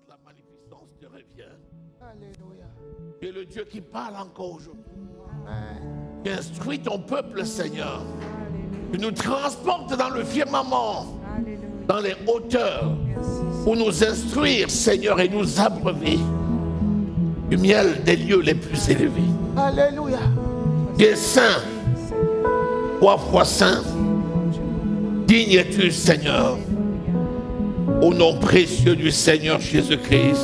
la magnificence te revient. Alléluia. Tu es le Dieu qui parle encore aujourd'hui. Amen. Tu instruis ton peuple, Seigneur. Tu nous transportes dans le firmament, dans les hauteurs, pour nous instruire, Seigneur, et nous abreuver du miel des lieux les plus élevés. Alléluia. Tu es saint, 3 fois saint. Digne es-tu, Seigneur, au nom précieux du Seigneur Jésus-Christ.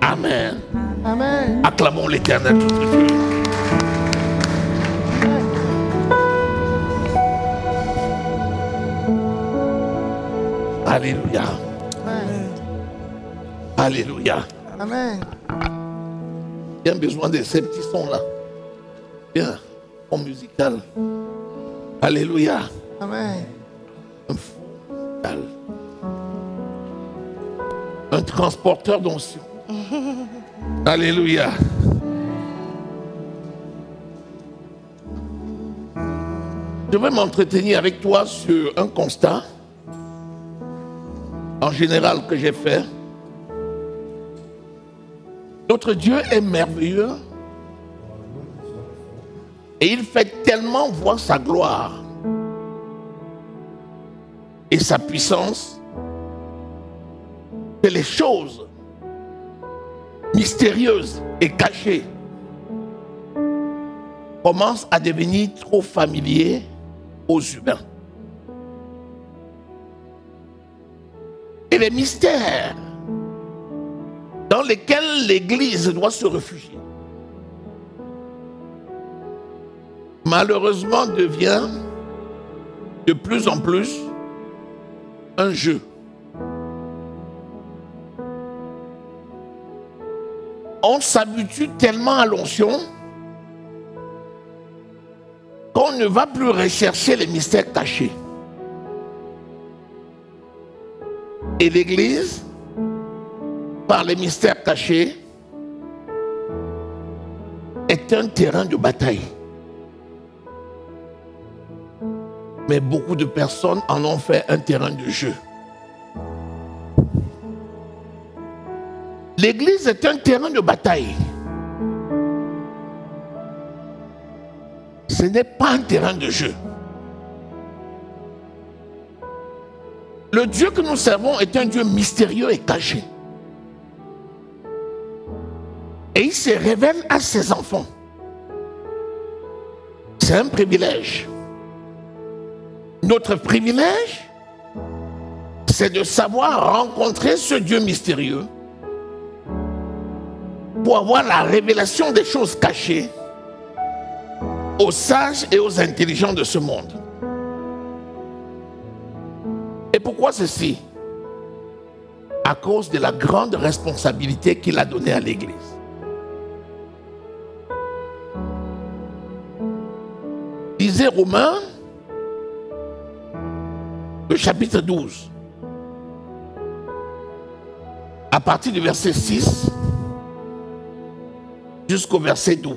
Amen. Amen. Acclamons l'Éternel notre Dieu. Alléluia. Amen. Alléluia. Amen. Il y a besoin de ces petits sons-là. Bien, en musical. Alléluia. Amen. Un transporteur d'onction. Alléluia. Je vais m'entretenir avec toi sur un constat, en général, que j'ai fait. Notre Dieu est merveilleux et il fait tellement voir sa gloire et sa puissance que les choses mystérieuses et cachées commencent à devenir trop familiers aux humains. Et les mystères dans lesquels l'Église doit se réfugier, malheureusement devient de plus en plus un jeu. On s'habitue tellement à l'onction qu'on ne va plus rechercher les mystères cachés. Et l'Église, par les mystères cachés, est un terrain de bataille. Mais beaucoup de personnes en ont fait un terrain de jeu. L'Église est un terrain de bataille. Ce n'est pas un terrain de jeu. Le Dieu que nous servons est un Dieu mystérieux et caché. Et il se révèle à ses enfants. C'est un privilège. Notre privilège, c'est de savoir rencontrer ce Dieu mystérieux pour avoir la révélation des choses cachées aux sages et aux intelligents de ce monde. Et pourquoi ceci? À cause de la grande responsabilité qu'il a donnée à l'Église. Lisez Romains, le chapitre 12, à partir du verset 6 jusqu'au verset 12.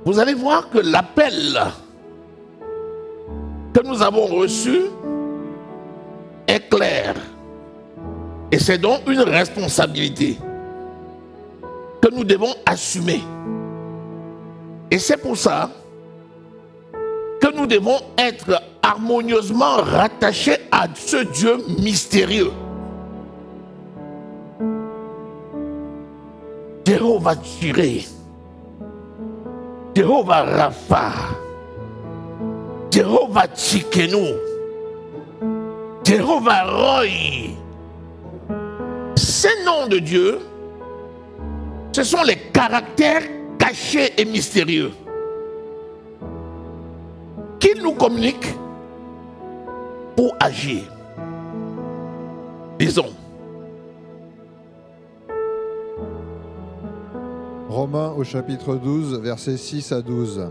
Vous allez voir que l'appel que nous avons reçu est clair. Et c'est donc une responsabilité que nous devons assumer. Et c'est pour ça que nous devons être harmonieusement rattachés à ce Dieu mystérieux. Jéhovah Jireh, Jéhovah Rapha, Jéhovah Tsidkenu, Jéhovah Roy. Ces noms de Dieu, ce sont les caractères cachés et mystérieux qu'il nous communique pour agir. Disons. Romains au chapitre 12, versets 6 à 12.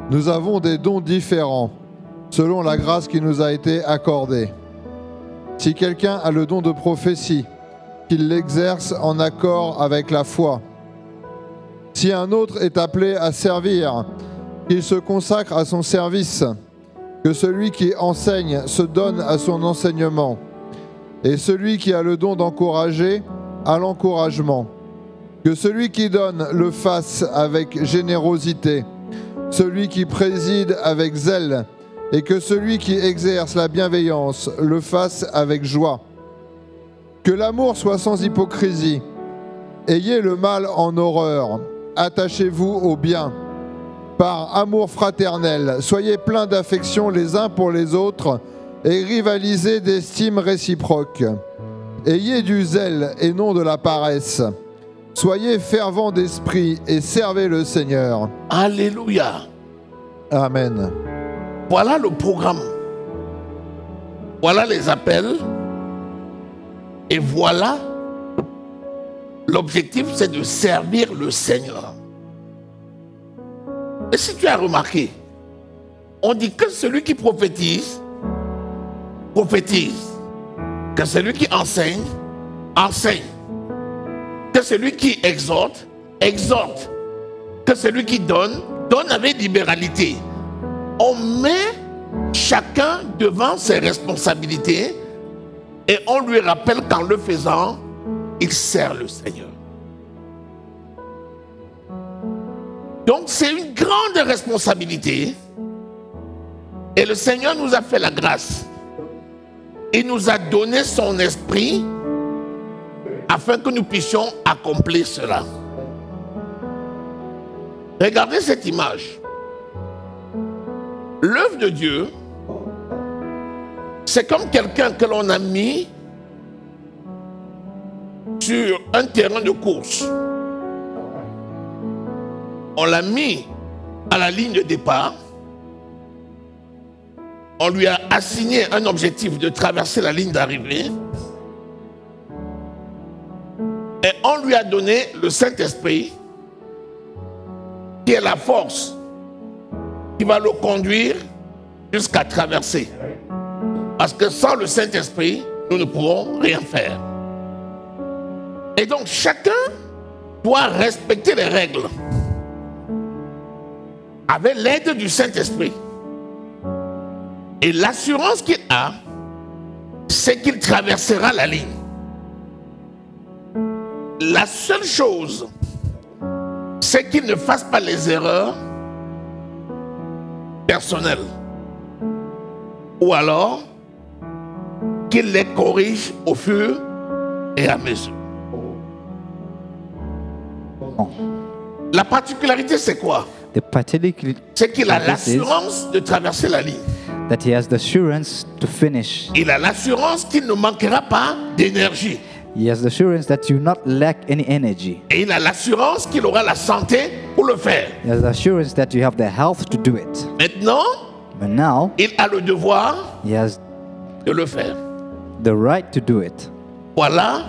Nous avons des dons différents, selon la grâce qui nous a été accordée. Si quelqu'un a le don de prophétie, qu'il l'exerce en accord avec la foi. Si un autre est appelé à servir, qu'il se consacre à son service. Que celui qui enseigne se donne à son enseignement. et celui qui a le don d'encourager a l'encouragement. Que celui qui donne le fasse avec générosité, celui qui préside avec zèle, et que celui qui exerce la bienveillance le fasse avec joie. Que l'amour soit sans hypocrisie. Ayez le mal en horreur. Attachez-vous au bien. Par amour fraternel, soyez pleins d'affection les uns pour les autres et rivalisez d'estime réciproque. Ayez du zèle et non de la paresse. Soyez fervents d'esprit et servez le Seigneur. Alléluia. Amen. Voilà le programme. Voilà les appels. Et voilà, l'objectif, c'est de servir le Seigneur. Et si tu as remarqué, on dit que celui qui prophétise, prophétise. Que celui qui enseigne, enseigne. Que celui qui exhorte, exhorte. Que celui qui donne, donne avec libéralité. On met chacun devant ses responsabilités et on lui rappelle qu'en le faisant, il sert le Seigneur. Donc c'est une grande responsabilité et le Seigneur nous a fait la grâce. Il nous a donné son esprit afin que nous puissions accomplir cela. Regardez cette image. L'œuvre de Dieu, c'est comme quelqu'un que l'on a mis sur un terrain de course. On l'a mis à la ligne de départ. On lui a assigné un objectif de traverser la ligne d'arrivée. Et on lui a donné le Saint-Esprit, qui est la force qui va le conduire jusqu'à traverser. Parce que sans le Saint-Esprit, nous ne pourrons rien faire. Et donc chacun doit respecter les règles avec l'aide du Saint-Esprit. Et l'assurance qu'il a, c'est qu'il traversera la ligne. La seule chose, c'est qu'il ne fasse pas les erreurs personnelles. Ou alors, qu'il les corrige au fur et à mesure. La particularité, c'est quoi? C'est qu'il a l'assurance de traverser la ligne. That he has the assurance to finish. Il a l'assurance qu'il ne manquera pas d'énergie. He has the assurance that you not lack any energy. Et il a l'assurance qu'il aura la santé pour le faire. He has the assurance that you have the health to do it. Maintenant, But now, il a le devoir he has de le faire. the right to do it. Voilà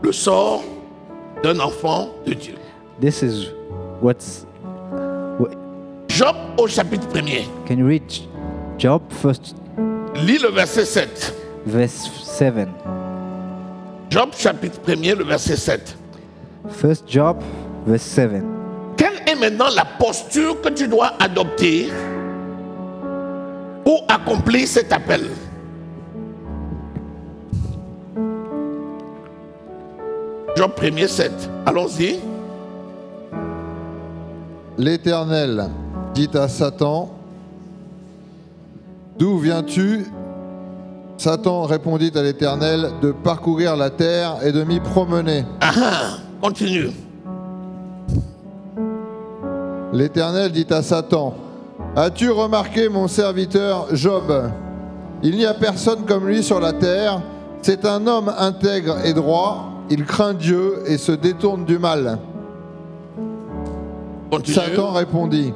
le sort d'un enfant de Dieu. This is what's... Job au chapitre 1er. Can you read Job first, Lis le verset 7. verse 7? Job chapitre 1er, le verset 7. First Job, verse 7. Quelle est maintenant la posture que tu dois adopter pour accomplir cet appel? Job 1er, 7. Allons-y. L'Éternel dit à Satan, « D'où viens-tu » Satan répondit à l'Éternel, « De parcourir la terre et de m'y promener. » Continue. L'Éternel dit à Satan, « As-tu remarqué mon serviteur Job? Il n'y a personne comme lui sur la terre. C'est un homme intègre et droit. Il craint Dieu et se détourne du mal. » Continue. Satan répondit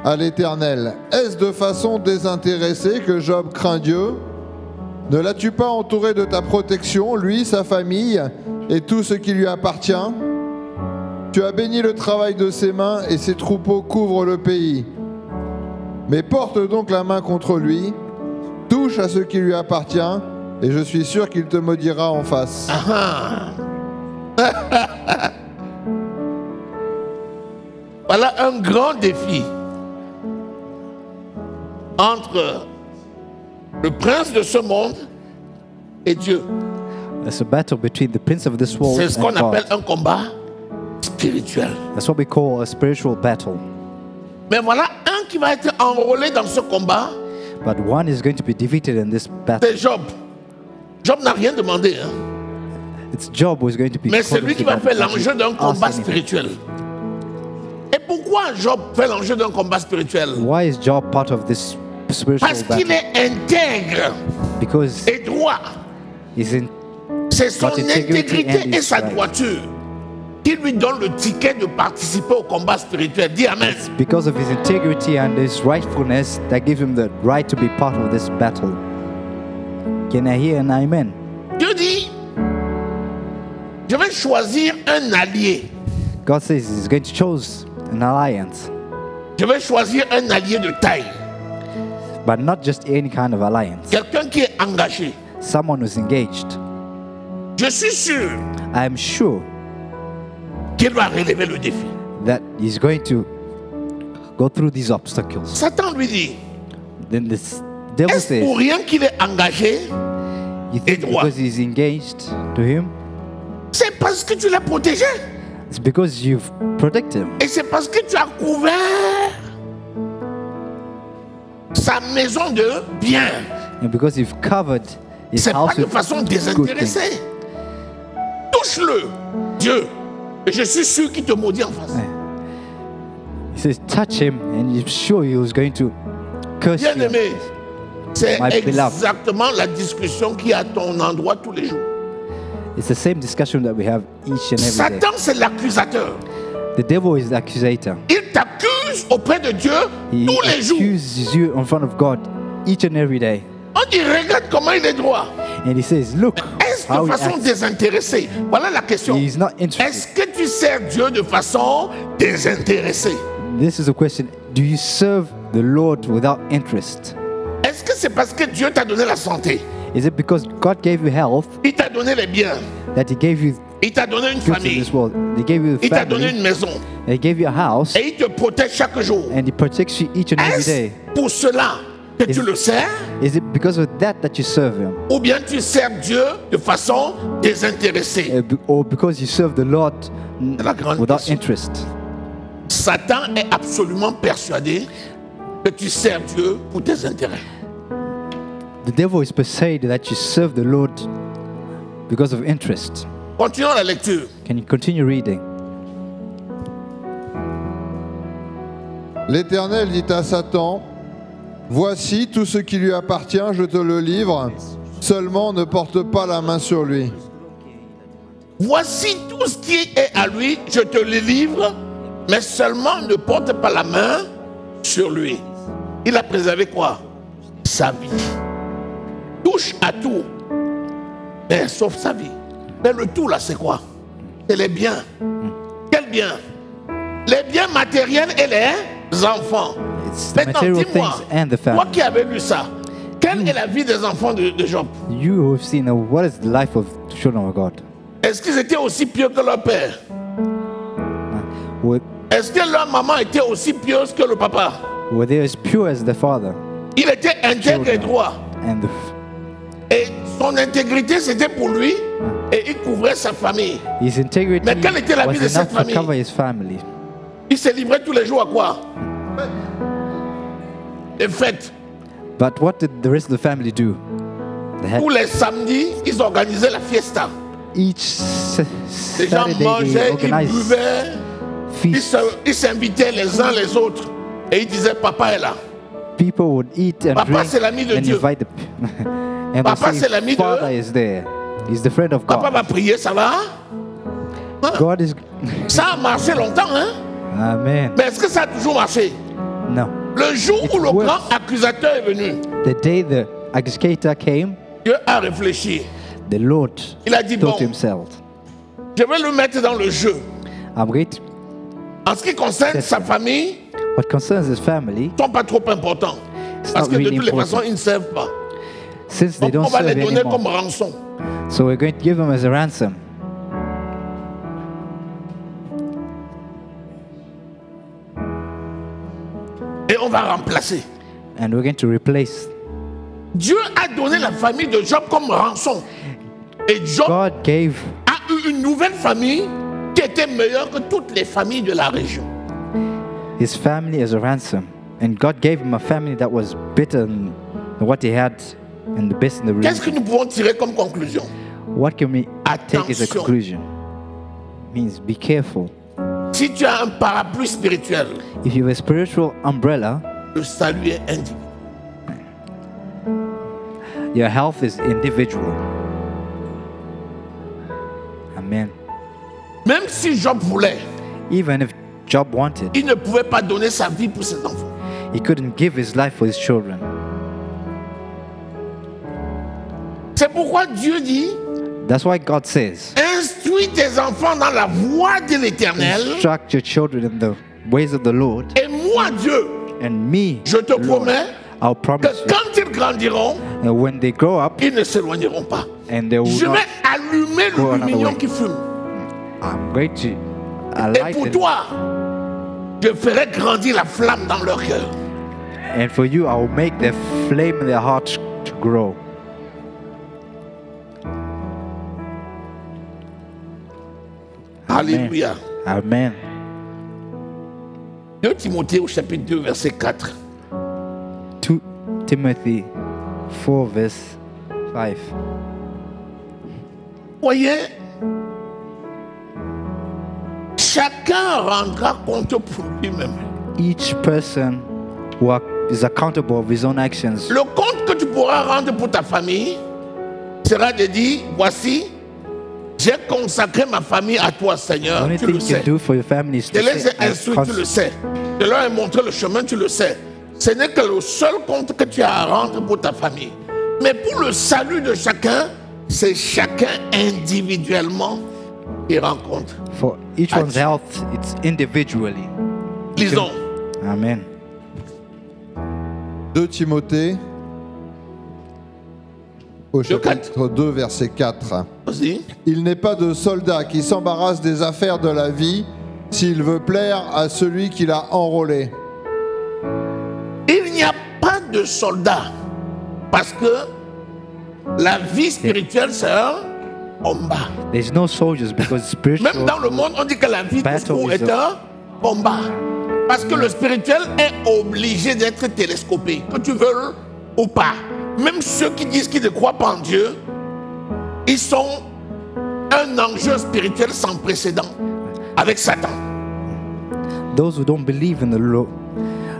à l'Éternel, « Est-ce de façon désintéressée que Job craint Dieu? Ne l'as-tu pas entouré de ta protection, lui, sa famille et tout ce qui lui appartient? Tu as béni le travail de ses mains et ses troupeaux couvrent le pays. Mais porte donc la main contre lui, touche à ce qui lui appartient et je suis sûr qu'il te maudira en face. » Voilà un grand défi entre le prince de ce monde et Dieu. It's a battle between the prince of this world C'est ce and qu'on appelle God. un combat spirituel. That's what we call a spiritual battle. Mais voilà un qui va être enrôlé dans ce combat, But one is going to be defeated in this battle. c'est Job. Job n'a rien demandé, hein. It's Job who is going to be Mais c'est lui qui va faire called l'enjeu d'un to combat ask anything. spirituel. Et pourquoi Job fait l'enjeu d'un combat spirituel? Why is Job part of this spiritual Parce qu'il battle? est intègre Because et droit. he's in C'est son Got integrity intégrité and et his sa right. droiture qui lui donne le ticket de participer au combat spirituel. Dis Amen. because of his integrity and his rightfulness that gives him the right to be part of this battle. Can I hear an amen? Dieu dit, je vais choisir un allié. God says he's going to choose an alliance, Je vais choisir un allié de taille. but not just any kind of alliance. Quelqu'un qui est engagé. Someone who's engaged. Je suis sûr I am sure qu'il va relever le défi. that he's going to go through these obstacles. Satan lui dit, Then this devil est-ce pour says, rien qu'il est engagé? you think droit. because he's engaged to him, C'est parce que tu l'as protégé. it's because you've protected him. Et c'est parce que tu as couvert sa maison de bien. And because you've covered his C'est pas house de with façon good things. désintéressée. Touche-le, Dieu. Et je suis sûr qu'il te maudit en face. He says, touch him, and you're sure he was going to curse Bien you. aimé, c'est My beloved. exactement la discussion qui est à ton endroit tous les jours. It's the same discussion that we have each and every day. Satan, c'est l'accusateur. The devil is the accusator. Il t'accuse auprès de Dieu He tous les jours. accuses you in front of God each and every day. On dit, regarde comment il est droit. And he says, look Est-ce how de he façon acts. désintéressée? Voilà la question. He is not interested. Est-ce que tu sers Dieu de façon désintéressée? This is the question. Do you serve the Lord without interest? Est-ce que c'est parce que Dieu t'a donné la santé? Is it because God gave you health Il t'a donné les biens. that he gave you Il t'a donné une goods in famille. this world? He gave you a Il t'a donné family. une maison. He gave you a house. Et il te protège chaque jour. And he protects you each and every Est-ce day. pour cela que tu Is- le sers? Is it because of that that you serve him? Ou bien tu sers Dieu de façon désintéressée? Or because you serve the Lord la grande without question. interest? Satan est absolument persuadé que tu sers Dieu pour tes intérêts. The devil is persuaded that you serve the Lord because of interest. Continuons la lecture. Can you continue reading? L'Éternel dit à Satan, voici tout ce qui lui appartient, je te le livre, seulement ne porte pas la main sur lui. Voici tout ce qui est à lui, je te le livre, mais seulement ne porte pas la main sur lui. Il a préservé quoi? Sa vie. Touche à tout, mais sauf sa vie. Mais le tout là, c'est quoi? C'est les biens. Quels biens? Les biens matériels et les enfants. It's the Maintenant, material dis-moi, things and the toi family. qui avais lu ça, quelle est la vie des enfants de Job? You who have seen what is the life of the children of God? Est-ce qu'ils étaient aussi pieux que leur père? Were, Est-ce que leur maman était aussi pieuse que le papa? were they as pure as the father? Il était intègre et droit. And Et son intégrité, c'était pour lui. Et il couvrait sa famille. his integrity Mais quelle était la vie de was cette enough to famille? cover his family. Il se livrait tous les jours à quoi? Les fêtes. But what did the rest of the family do? They had Tous les samedis, ils organisaient la fiesta. each Les gens Saturday they mangeaient, ils organized buvaient, feasts. ils s'invitaient les uns les autres. Et ils disaient, papa est là. People would eat and Papa, drink c'est l'ami de and Dieu. invite the and Papa, they c'est say, l'ami de- Father is there. He's the friend of Papa God. va prier, ça va? God is Ça a marché longtemps, hein? Amen. Mais est-ce que ça a toujours marché? No. Le jour It où le works. grand accusateur est venu, The day the accusator came, Dieu a réfléchi. the Lord Il a dit, thought bon, to himself, je vais le mettre dans le jeu. I'm going to, En ce qui concerne Yes. sa famille, what concerns his family, ils ne sont pas trop importants. it's Parce not que de really toutes les façons, important. ils ne servent pas. Since they Donc, don't on va les serve donner comme anymore. rançon. So we're going to give them as a ransom. Et on va remplacer. And we're going to replace. Dieu a donné la famille de Job comme rançon. Et Job God gave a eu une nouvelle famille qui était meilleure que toutes les familles de la région. his family as a ransom. And God gave him a family that was better than what he had and the best in the Qu'est-ce que region. nous pouvons tirer comme conclusion? What can we take as a Attention. conclusion? Means be careful. Si tu as un parapluie spirituel, If you have a spiritual umbrella, le salut est individuel. your health is individual. Amen. Même si Job voulait, Even if Job wanted, il ne pouvait pas donner sa vie pour ses enfants. he couldn't give his life for his children. C'est pourquoi Dieu dit, That's why God says, instruis tes enfants dans la voie de l'Éternel, instruct your children in the ways of the Lord, et moi, Dieu, and me, je te Lord, promets I'll que promise you, quand ils grandiront, and when they grow up, ils ne s'éloigneront pas. and they will Je not, vais allumer go le another lumignon way. qui fume. I'm going to Et light pour it, toi, je ferai grandir la flamme dans leur cœur. and for you, I will make the flame in their hearts to grow. Alléluia. Amen. 2 Timothée au chapitre 2, verset 4. 2 Timothy 4 verse 5. Voyez, chacun rendra compte pour lui-même. Each person is accountable of his own actions. Le compte que tu pourras rendre pour ta famille sera de dire, voici, j'ai consacré ma famille à toi, The Seigneur, only tu thing le you sais. can do for your family is Je to les say, ai instruits, tu le sais. Je leur ai montré le chemin, tu le sais. Ce n'est que le seul compte que tu as à rendre pour ta famille. Mais pour le salut de chacun, c'est chacun individuellement qui rend compte. for each one's health, it's individually. Lisons. Amen. 2 Timothée au 4. chapitre 2, verset 4. Vas-y. Il n'est pas de soldat qui s'embarrasse des affaires de la vie s'il veut plaire à celui qui l'a enrôlé. Il n'y a pas de soldat. Parce que la vie spirituelle, c'est un combat. There's no soldiers because spiritual. Même dans le monde, on dit que la vie Battle tout court is est un combat. Parce que le spirituel est obligé d'être télescopé, que tu veux ou pas. Même ceux qui disent qu'ils ne croient pas en Dieu, ils sont un enjeu spirituel sans précédent avec Satan. Those who don't believe in the Lord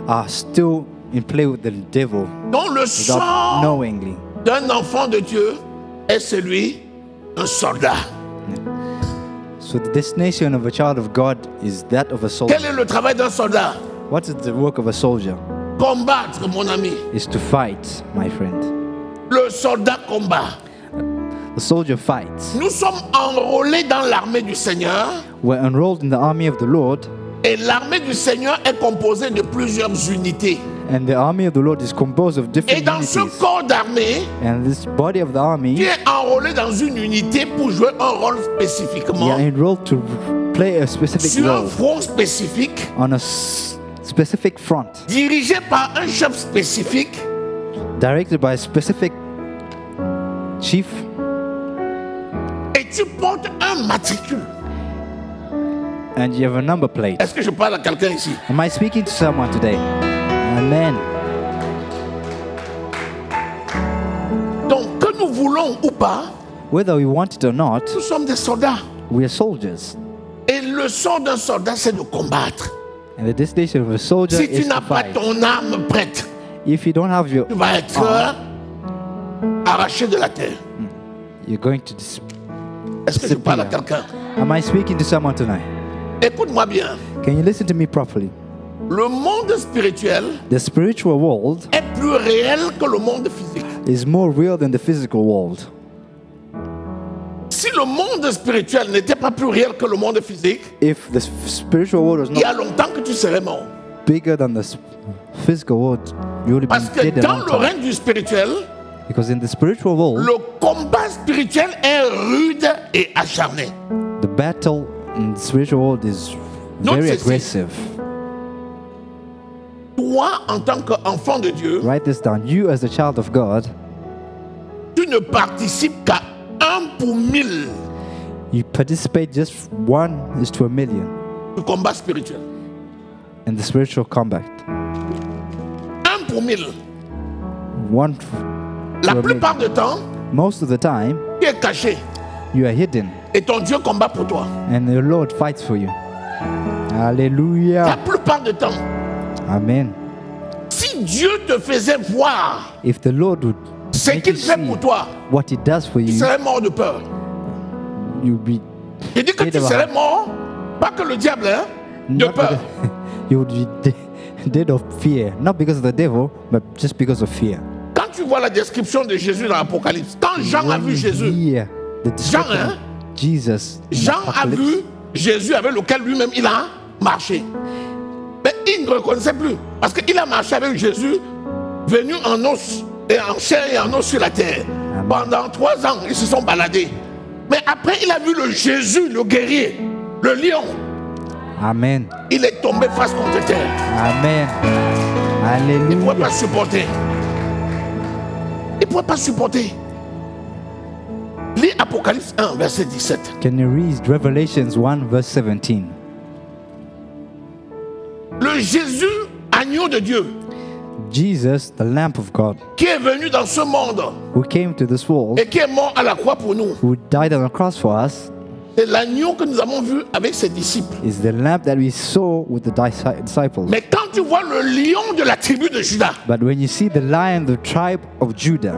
are still in play with the devil Donc le without sort knowingly. d'un enfant de Dieu est celui d'un soldat. So the destination of a child of God is that of a soldier. Quel est le travail d'un soldat? What is the work of a soldier? Combattre, mon ami. Is to fight, my friend. Le soldat combat. The soldier fights. Nous sommes enrôlés dans l'armée du Seigneur. We're enrolled in the army of the Lord, Et l'armée du Seigneur est composée de plusieurs unités. and the army of the Lord is composed of Et different dans ce unities. corps d'armée, And this body of the tu army, es enrôlé dans une unité pour jouer un rôle we spécifiquement are enrolled to play a specific sur un role front spécifique, on a specific front, dirigé par un chef spécifique, directed by a specific chief, et tu portes un matricule. and you have a number plate. Est-ce que je parle à quelqu'un ici? Am I speaking to someone today? Amen. Donc, que nous voulons ou pas, Whether we want it or not, nous sommes des soldats. we are soldiers. Et le sort d'un soldat, c'est de combattre. And the destination of a soldier Si tu is to n'as pas fight. ton arme prête, If you don't have your tu vas être arraché de la terre. you're going to Est-ce que je parle à disappear. quelqu'un? Am I speaking to someone tonight? Écoute-moi bien. Can you listen to me properly? Le monde spirituel The spiritual world est plus réel que le monde physique. is more real than the physical world. Si le monde spirituel n'était pas plus réel que le monde physique, If the spiritual world was il y a not longtemps que tu serais mort. bigger than the physical world, you would have Parce been que dead a dans long le time. règne du spirituel, Because in the spiritual world, le combat spirituel est rude et acharné. the battle in the spiritual world is Note very ceci. aggressive. Toi, en tant qu'enfant de Dieu, Write this down. You, as a child of God, tu ne participes qu'à 1 pour 1000 You participate just 1 is to 1,000,000 du combat spirituel. in the spiritual combat. 1 pour 1000. 1 La to 1,000,000. plupart du temps, Most of the time, tu es caché you are hidden, et ton Dieu combat pour toi. and the Lord fights for you. La Hallelujah. plupart du temps, Amen. si Dieu te faisait voir If the Lord would ce make qu'il you fait see pour toi, what He does for tu you, serais mort de peur. you'll be Je dis que tu serais mort, pas que le diable, hein, de not peur. because- you would be dead of fear, not because of the devil, but just because of fear. Quand tu vois la description de Jésus dans l'Apocalypse, quand Jean a When vu you Jésus, hear the description hein? of Jesus, in Jean a Apocalypse, vu Jésus avec lequel lui-même il a marché. Mais il ne reconnaissait plus. Parce qu'il a marché avec Jésus, venu en os, et en chair et en os sur la terre. Amen. Pendant 3 ans, ils se sont baladés. Mais après, il a vu le Jésus, le guerrier, le lion. Amen. Il est tombé face contre terre. Amen. Il ne pouvait Hallelujah. pas supporter. Il ne pouvait pas supporter. Lis Apocalypse 1, verset 17. Can you read Revelations 1 verse 17? Le Jésus, agneau de Dieu, Jesus, the Lamb of God, qui est venu dans ce monde who came to this world, et qui est mort à la croix pour nous, who died on the cross for us, c'est l'agneau que nous avons vu avec ses disciples. is the lamb that we saw with the disciples. Mais quand tu vois le lion de la tribu de Judas, But when you see the lion, the tribe of Judah,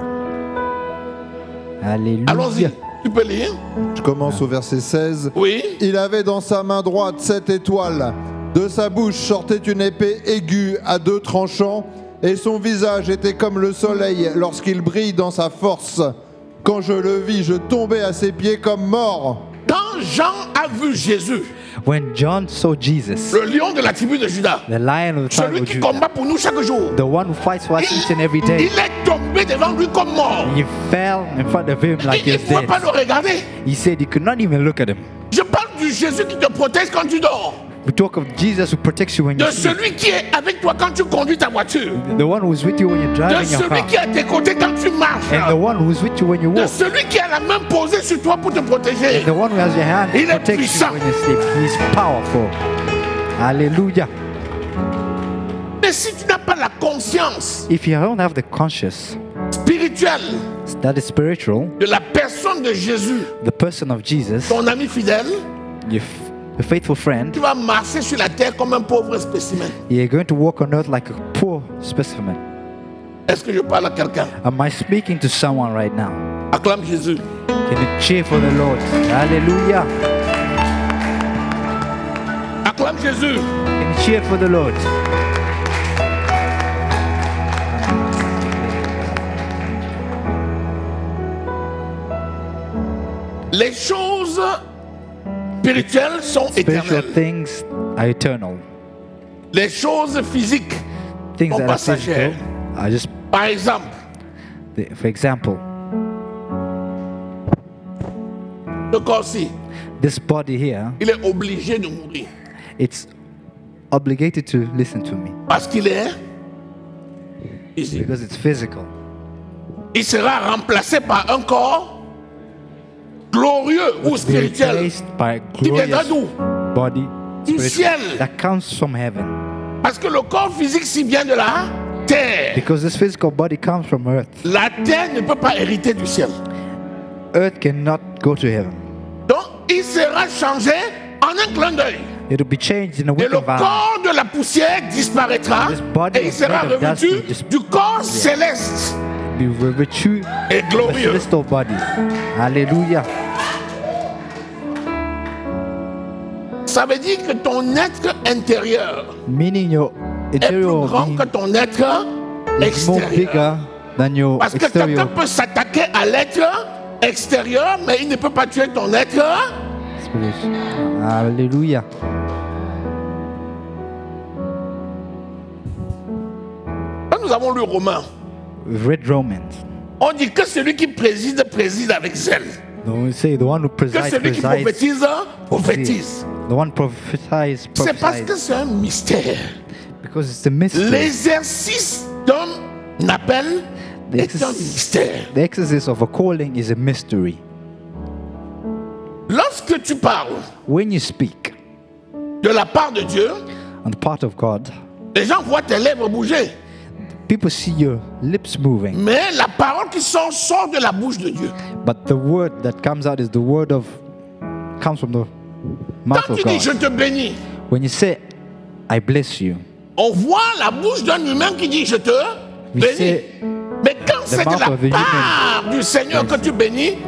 allons-y, hallelujah. tu peux lire? Je commence au verset 16. Oui. Il avait dans sa main droite 7 étoiles. De sa bouche sortait une épée aiguë à 2 tranchants, et son visage était comme le soleil lorsqu'il brille dans sa force. Quand je le vis, je tombais à ses pieds comme mort. Quand Jean a vu Jésus, When John saw Jesus, le lion de la tribu de Judas, the lion of the tribe celui of qui Judah, combat pour nous chaque jour, the one who fights for us each and every day, il est tombé devant lui comme mort. he fell in front of him like he Il ne was pouvait pas dead. le regarder. He said he could not even look at him. Je parle du Jésus qui te protège quand tu dors. We talk of Jesus who protects you when De you sleep, celui qui est avec toi quand tu conduis ta voiture. the one who is with you when you're De driving your celui car, qui est à tes côtés quand tu marches. and the one who is with you when you De walk, celui qui a la main posée sur toi pour te protéger. the one who has your hand Il est protects you puissant. when you sleep. He is powerful. Hallelujah. Mais si tu n'as pas la conscience If you don't have the conscious, spirituelle that is spiritual, de la personne de Jésus, the person of Jesus, ton ami fidèle, your faithful friend, tu vas marcher sur la terre comme un pauvre spécimen. you're going to walk on earth like a poor specimen. Est-ce que je parle à quelqu'un? Am I speaking to someone right now? Acclame Jésus. Can you cheer for the Lord? Hallelujah. Acclame Jésus. Can you cheer for the Lord? Les choses spirituelles sont Spiritual éternelles. things are eternal. Les choses physiques Things sont that are passagères. physical are just, Par exemple, for example, ce corps-ci, this body here, il est obligé de mourir. it's obligated to listen to me Parce qu'il est ici. because it's physical. Il sera remplacé par un corps glorieux ou Be spirituel replaced by a qui viendra glorious d'où? body Du spiritual, ciel. that comes from heaven. Parce que le corps physique, s'il vient de la terre, Because this physical body comes from earth. la terre ne peut pas hériter du ciel. Earth cannot go to heaven. Donc, il sera changé en un clin d'œil. It will be changed in a Et wink le of eye. corps de la poussière disparaîtra This body et il is sera made of dust revêtu will dis- du corps céleste Be revêtu et of a glorieux. celestial body. Hallelujah. Ça veut dire que ton être intérieur Meaning your est plus interior grand being que ton être is more extérieur. bigger than your Parce que quelqu'un exterior. peut s'attaquer à l'être extérieur, mais il ne peut pas tuer ton être. Spirit. Hallelujah. Quand nous avons lu Romains, We've read Romans. on dit que celui qui préside, préside avec zèle. Don't we say the one who Que presides, celui qui presides. prophétise, prophétise. The one prophesies, C'est parce que prophesies. c'est un mystère. Because it's a mystery. L'exercice d'un appel The, est un exercise, mystère. the exercise of a calling is a mystery. Lorsque tu parles When you speak de la part de Dieu, on the part of God, les gens voient tes lèvres bouger. people see your lips moving, Mais la parole qui sort de la bouche de Dieu. but the word that comes out is the word of comes from the mouth Quand of tu dis je God. te bénis, When you say, "I bless you," on voit la bouche d'un humain qui dit je te we bénis. say, Mais quand c'est de mouth la of a human. part du Seigneur que tu bénis,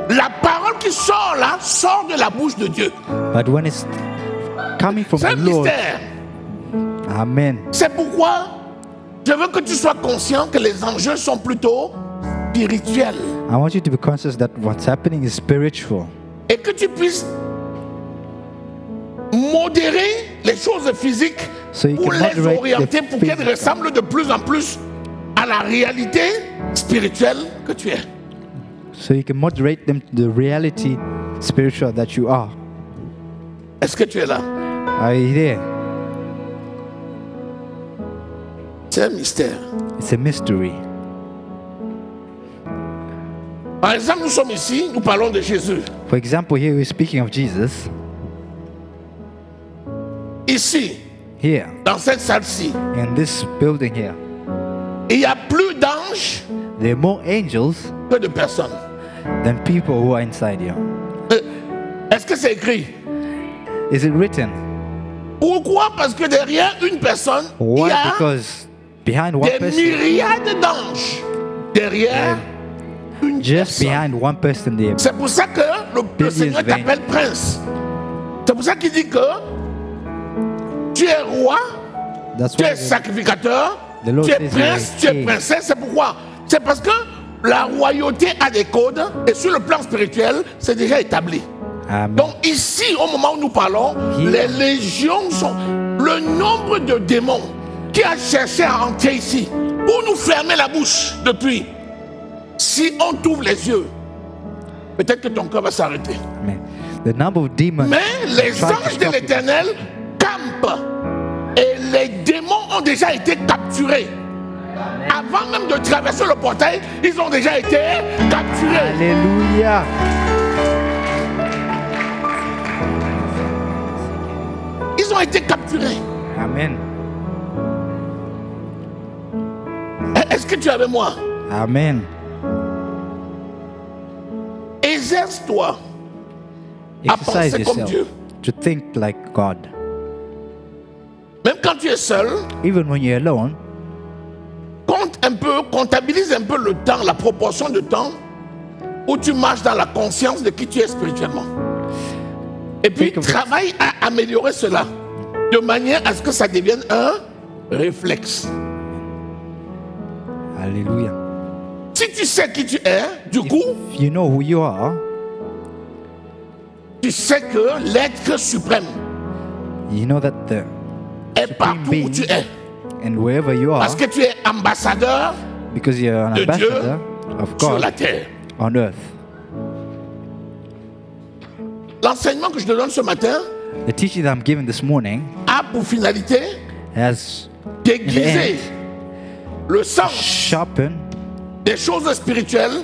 la parole qui sort là sort de la bouche de Dieu. but when it's coming from C'est the un Lord, mystère. Amen. C'est pourquoi je veux que tu sois conscient que les enjeux sont plutôt spirituels. I want you to be conscious that what's happening is spiritual, Et que tu puisses modérer les choses physiques so you pour can les moderate orienter, the pour qu'elles physical, ressemblent de plus en plus à la réalité spirituelle que tu es. so you can moderate them to the reality spiritual that you are. Est-ce que tu es là? Are you there? C'est un mystère. It's a mystery. Par exemple, nous sommes ici, nous parlons de Jésus. For example, here we're speaking of Jesus. Ici, Here, dans cette salle-ci, in this building here, il y a plus d'anges there are more angels que de personnes. than people who are inside here. Est-ce que c'est écrit? Is it written? Pourquoi? Parce que derrière une personne, il Why? y a Because behind one des person, myriades d'anges. Derrière une just personne. behind one person there, C'est pour ça que le Billions Seigneur vain. t'appelle prince. C'est pour ça qu'il dit que tu es roi, that's tu why es sacrificateur, The Lord tu es says prince, you tu are es king. princesse. C'est pourquoi? C'est parce que la royauté a des codes et sur le plan spirituel, c'est déjà établi. Amen. Donc ici, au moment où nous parlons, Here. les légions sont... Le nombre de démons qui a cherché à entrer ici pour nous fermer la bouche depuis. Si on t'ouvre les yeux, peut-être que ton cœur va s'arrêter. Amen. The number of demons Mais les try to anges de stop you. l'Éternel campent et les démons ont déjà été capturés. Avant même de traverser le portail, ils ont déjà été capturés. Alléluia. Ils ont été capturés. Amen. Est-ce que tu es avec moi? Amen. Exerce-toi à Exercise penser comme yourself Dieu. to think like God. Même quand tu es seul, Even when you're alone, compte un peu, comptabilise un peu le temps, la proportion de temps où tu marches dans la conscience de qui tu es spirituellement. Et puis Think of it. travaille à améliorer cela de manière à ce que ça devienne un réflexe. hallelujah. Si tu sais qui tu es, du coup, If you know who you are, tu sais que l'être suprême you know that the est partout où tu es. and wherever you are, Parce que tu es ambassadeur because you're an de Dieu ambassador of sur la God terre. on earth. L'enseignement que je te donne ce matin The teaching that I'm giving this morning a pour finalité has d'aiguiser le sens sharpened des choses spirituelles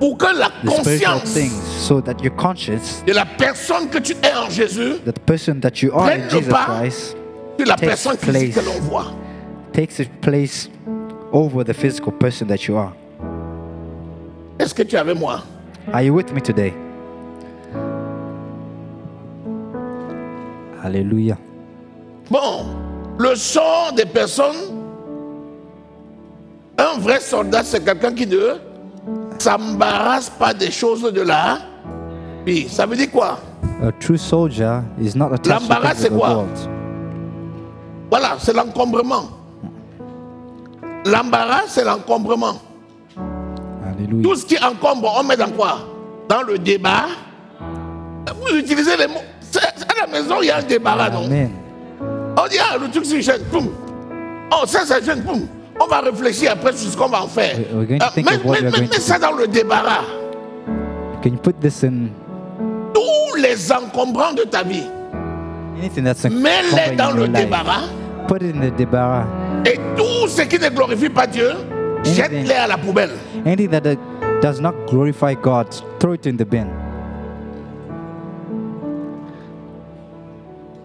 pour que la the spiritual conscience things so that you're conscious de la personne que tu es en Jésus that the person that you are Prenne in le Jesus pas Christ sur la takes personne physique que place. l'on voit. takes its place over the physical person that you are. Est-ce que tu es avec moi? Are you with me today? Hallelujah. Bon, le sort des personnes, un vrai soldat, c'est quelqu'un qui ne s'embarrasse pas des choses de la vie. Ça veut dire quoi? A true soldier is not attached to L'embarras, things c'est of the quoi? world. Voilà, c'est l'encombrement. L'embarras, c'est l'encombrement. Hallelujah. Tout ce qui encombre, on met dans quoi? Dans le débat. Vous utilisez les mots. À la maison, il y a un débarras, non? Amen. On dit, ah, le truc c'est jeune, boum. Oh, ça c'est jeune, boum. On va réfléchir après sur ce qu'on va en faire. We're going to think of what we're going to Mets ça dans le débarras. Can you put this in Tous les encombrants de ta vie, anything that's mets-les encumbering dans in le your life? débarras. Put it in the debarah. Et tout ce qui ne glorifie pas Dieu, jette-les à la poubelle. Anything that does not glorify God, throw it in the bin.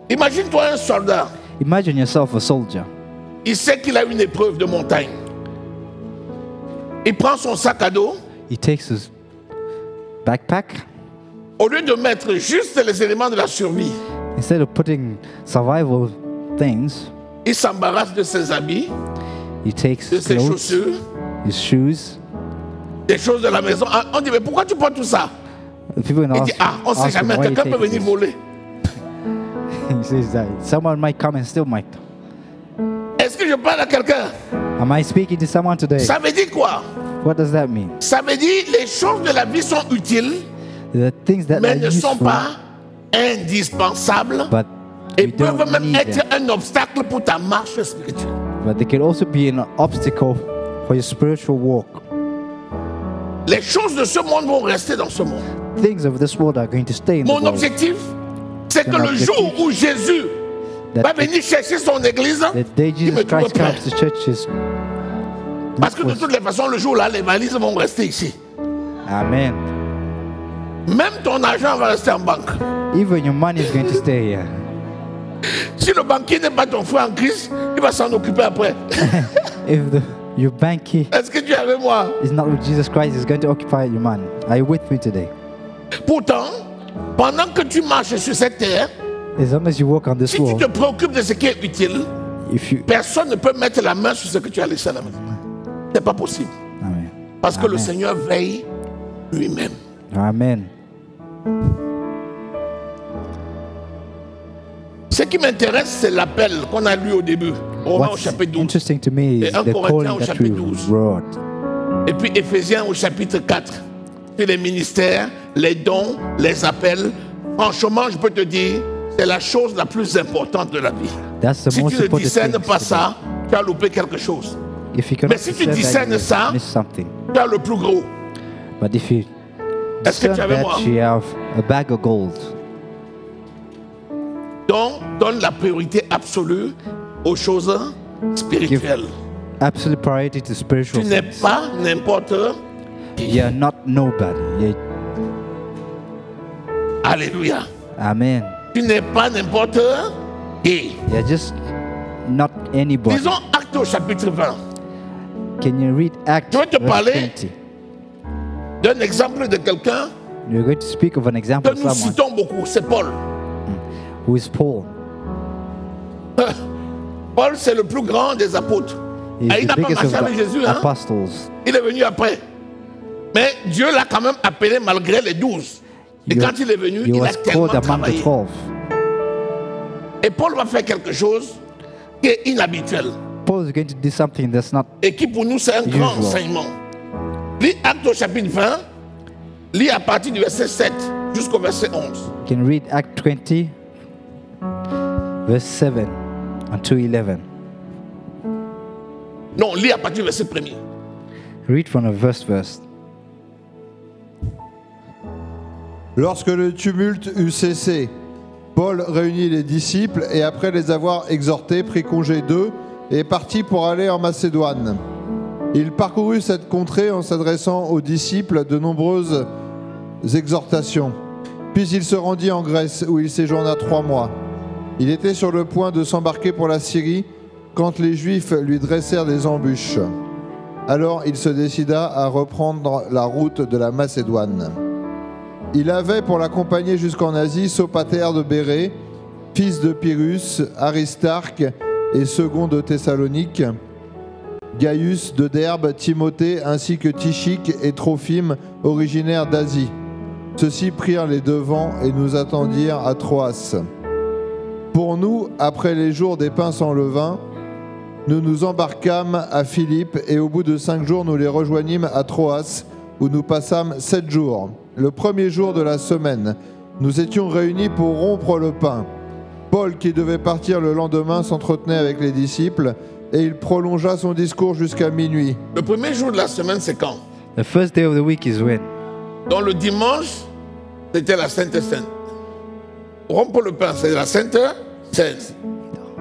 Imagine-toi un soldat. Imagine yourself a soldier. Il sait qu'il a une épreuve de montagne. Il prend son sac à dos. He takes his backpack. Au lieu de mettre juste les éléments de la survie, Instead of putting survival things, il s'embarrasse de ses habits, he takes de ses clothes, chaussures, his shoes. des choses de la maison. Ah, on dit, mais pourquoi tu prends tout ça? People Il dit, ah, on ne sait ask him, jamais, why you quelqu'un peut take venir this? voler. He says that someone might come and steal my. Est-ce que je parle à quelqu'un? Am I speaking to someone today? Ça veut dire quoi? What does that mean? Ça veut dire les choses de la vie sont utiles, The things that mais are ne sont useful, pas indispensables but et we don't peuvent même need être them. un obstacle pour ta marche spirituelle. But they can also be an obstacle for your spiritual walk. Les choses de ce monde vont rester dans ce monde. Things of this world are going to stay in the Mon world. objectif, c'est que Mon le objectif, jour où Jésus va That venir chercher son église, the day il me Jesus trouve Christ prêt. comes to churches. Parce que de toutes les façons, le jour là, les valises vont rester ici. Amen. Même ton argent va rester en banque. Even your money is going to stay here. Si le banquier n'est pas ton frère en Christ, il va s'en occuper après. If your banker Est-ce que tu es avec moi? is not with Jesus Christ, is going to occupy your money. Are you with me today? Pourtant, pendant que tu marches sur cette terre, As long as you walk on this si tu world, te préoccupes de ce qui est utile, if you personne ne peut mettre la main sur ce que tu as laissé à la maison. C'est pas possible. Amen. Parce que le Amen. Seigneur veille lui-même. Amen. Ce qui m'intéresse, c'est l'appel qu'on a lu au début. Romains au What's chapitre 12. interesting to me is Et 1 the Corinthiens calling au that chapitre we 12. wrote. Et puis Éphésiens au chapitre 4. Sur les ministères, les dons, les appels. Franchement, je peux te dire, c'est la chose la plus importante de la vie. That's the Si most tu ne important discernes thing. pas ça, tu as loupé quelque chose. If you cannot Mais si tu discern that, discernes ça, you miss something. Tu as le plus gros. But if you Est-ce que tu es discern avec moi? that, you have a bag of gold. Donc, donne la priorité absolue aux choses spirituelles. Absolute priority to spiritual Tu n'es things. pas n'importe qui. You're not nobody. Alléluia. Amen. Tu n'es pas n'importe qui. You're just not anybody. Disons Actes au chapitre 20. Can you read Acts Je vais te verse parler 20? d'un exemple de quelqu'un You're going to speak of an example que of nous someone citons beaucoup, c'est Paul. who is Paul. Paul, c'est le plus grand des apôtres. He's Ah, il the n'a pas biggest of marché avec Jésus, the hein? apostles. Il est venu après. Mais Dieu l'a quand même appelé malgré les 12. Et He quand il est venu, he il a was tellement called among the travaillé. 12. Et Paul va faire quelque chose qui est inhabituel. Paul is going to do something that's not. Et qui pour nous c'est un grand Usual. enseignement. Lis Actes au chapitre 20, lis à partir du verset 7 jusqu'au verset 11. You can read Act 20, verse 7 until 11. Non, lis à partir du verset 1er. Read from the first verse. Lorsque le tumulte eut cessé, Paul réunit les disciples et après les avoir exhortés, prit congé d'eux et partit pour aller en Macédoine. Il parcourut cette contrée en s'adressant aux disciples de nombreuses exhortations. Puis il se rendit en Grèce où il séjourna 3 mois. Il était sur le point de s'embarquer pour la Syrie quand les Juifs lui dressèrent des embûches. Alors il se décida à reprendre la route de la Macédoine. Il avait pour l'accompagner jusqu'en Asie Sopater de Bérée, fils de Pyrrhus, Aristarque et second de Thessalonique, Gaius de Derbe, Timothée ainsi que Tychique et Trophime, originaires d'Asie. Ceux-ci prirent les devants et nous attendirent à Troas. Pour nous, après les jours des pains sans levain, nous nous embarquâmes à Philippe et au bout de 5 jours, nous les rejoignîmes à Troas, où nous passâmes 7 jours. Le premier jour de la semaine, nous étions réunis pour rompre le pain. Paul, qui devait partir le lendemain, s'entretenait avec les disciples et il prolongea son discours jusqu'à minuit. Le premier jour de la semaine, c'est quand? The first day of the week is when? Donc le dimanche, c'était la Sainte Sainte. Rompre le pain, c'est la Sainte Sainte.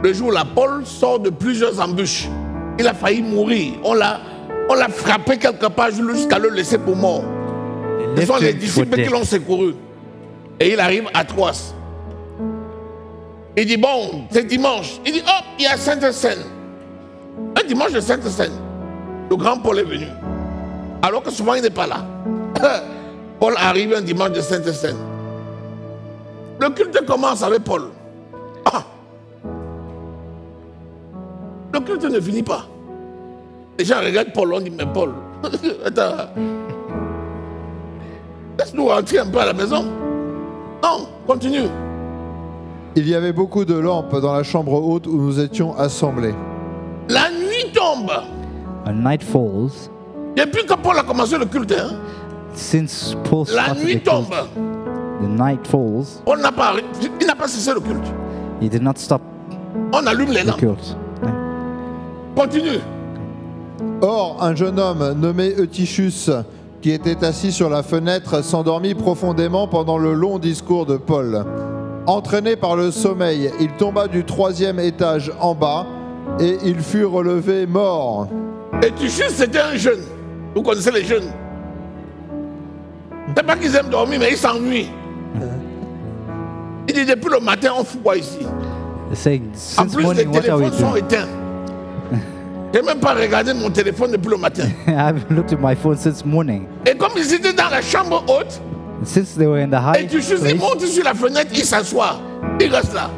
Le jour là, Paul sort de plusieurs embûches. Il a failli mourir. On l'a On l'a frappé quelque part jusqu'à le laisser pour mort. They Ce sont left les him for disciples qui dead. l'ont secouru. Et il arrive à Troas. Il dit, bon, c'est dimanche. Il dit, hop, il y a Sainte-Seine. Un dimanche de Sainte-Seine. Le grand Paul est venu. Alors que souvent il n'est pas là. Paul arrive un dimanche de Sainte-Seine. Le culte commence avec Paul. Ah. Le culte ne finit pas. Les gens regardent Paul, on dit, mais Paul, attends. Laisse-nous rentrer un peu à la maison. Non, continue. Il y avait beaucoup de lampes dans la chambre haute où nous étions assemblés. La nuit tombe. When night falls, Depuis que Paul a commencé le culte, hein, since Paul la started nuit the cult, tombe. the night falls, Il n'a pas cessé le culte. he did not stop On allume les the lampes. cult. Continue. Or, un jeune homme nommé Eutychus, qui était assis sur la fenêtre, s'endormit profondément pendant le long discours de Paul. Entraîné par le sommeil, il tomba du 3e étage en bas et il fut relevé mort. Et Tychus, c'était un jeune. Vous connaissez les jeunes. C'est pas qu'ils aiment dormir, mais ils s'ennuient. Il dit, depuis le matin, on fout quoi ici? They're saying, En since plus, les morning, what are we téléphones sont doing? éteints. Je n'ai même pas regardé mon téléphone depuis le matin. I haven't looked at my phone since morning. Et comme ils étaient dans la chambre haute, Since they were in the et high Tychus, il place, monte sur la fenêtre, il s'assoit. Il reste là.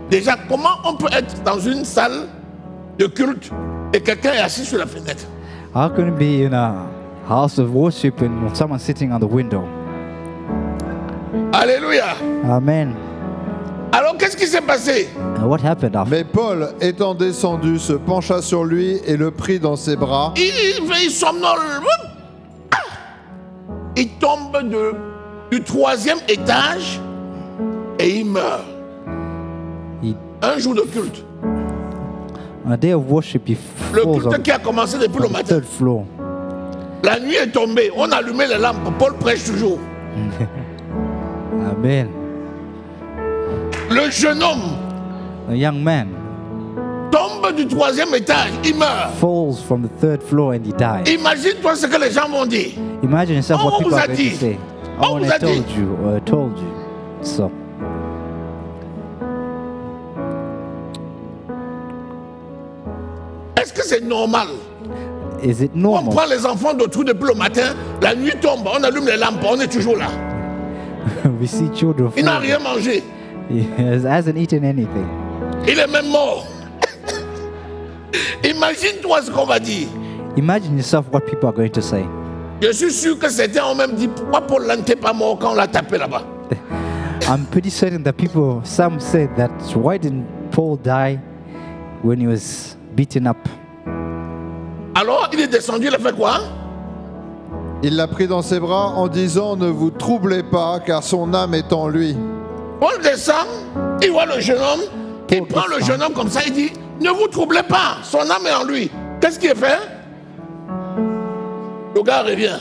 Déjà, comment on peut être dans une salle de culte et quelqu'un est assis sur la fenêtre? how can it be in a house of worship and someone sitting on the window? Alléluia. Amen. Alors, qu'est-ce qui s'est passé? And what happened after? Mais Paul, étant descendu, se pencha sur lui et le prit dans ses bras. Il somnole. Ah! Il tombe du 3e étage et il meurt. He, Un jour de culte. on a day of worship, he Le falls culte on qui a commencé depuis le the matin. third floor. La nuit est tombée. On a allumé les lampes. Paul prêche toujours. Amen. Le jeune homme A young man tombe du 3e étage. Il meurt. falls from the third floor and he died. Imagine-toi ce que les gens vont dire. Imagine yourself On what people vous a are going dit. to say. On Oh, and vous I a dit. told you, or I told you. So, Est-ce que c'est normal? is it On normal? prend les enfants d'autrui depuis le matin. La nuit tombe. On allume les lampes. On est toujours là. We see children Il n'a fall. rien mangé. He hasn't eaten anything. Il est même mort. Imagine-toi ce qu'on va dire. Imagine yourself what people are going to say. Je suis sûr que certains ont même dit pourquoi Paul n'était pas mort quand on l'a tapé là-bas. I'm pretty certain that people, some said that why didn't Paul die when he was beaten up? Alors il est descendu, il a fait quoi? Il l'a pris dans ses bras en disant « Ne vous troublez pas, car son âme est en lui. Paul descend, il voit le jeune homme, il Paul prend le descend. jeune homme comme ça, il dit ne vous troublez pas, son âme est en lui. Qu'est-ce qu'il fait? Le gars revient.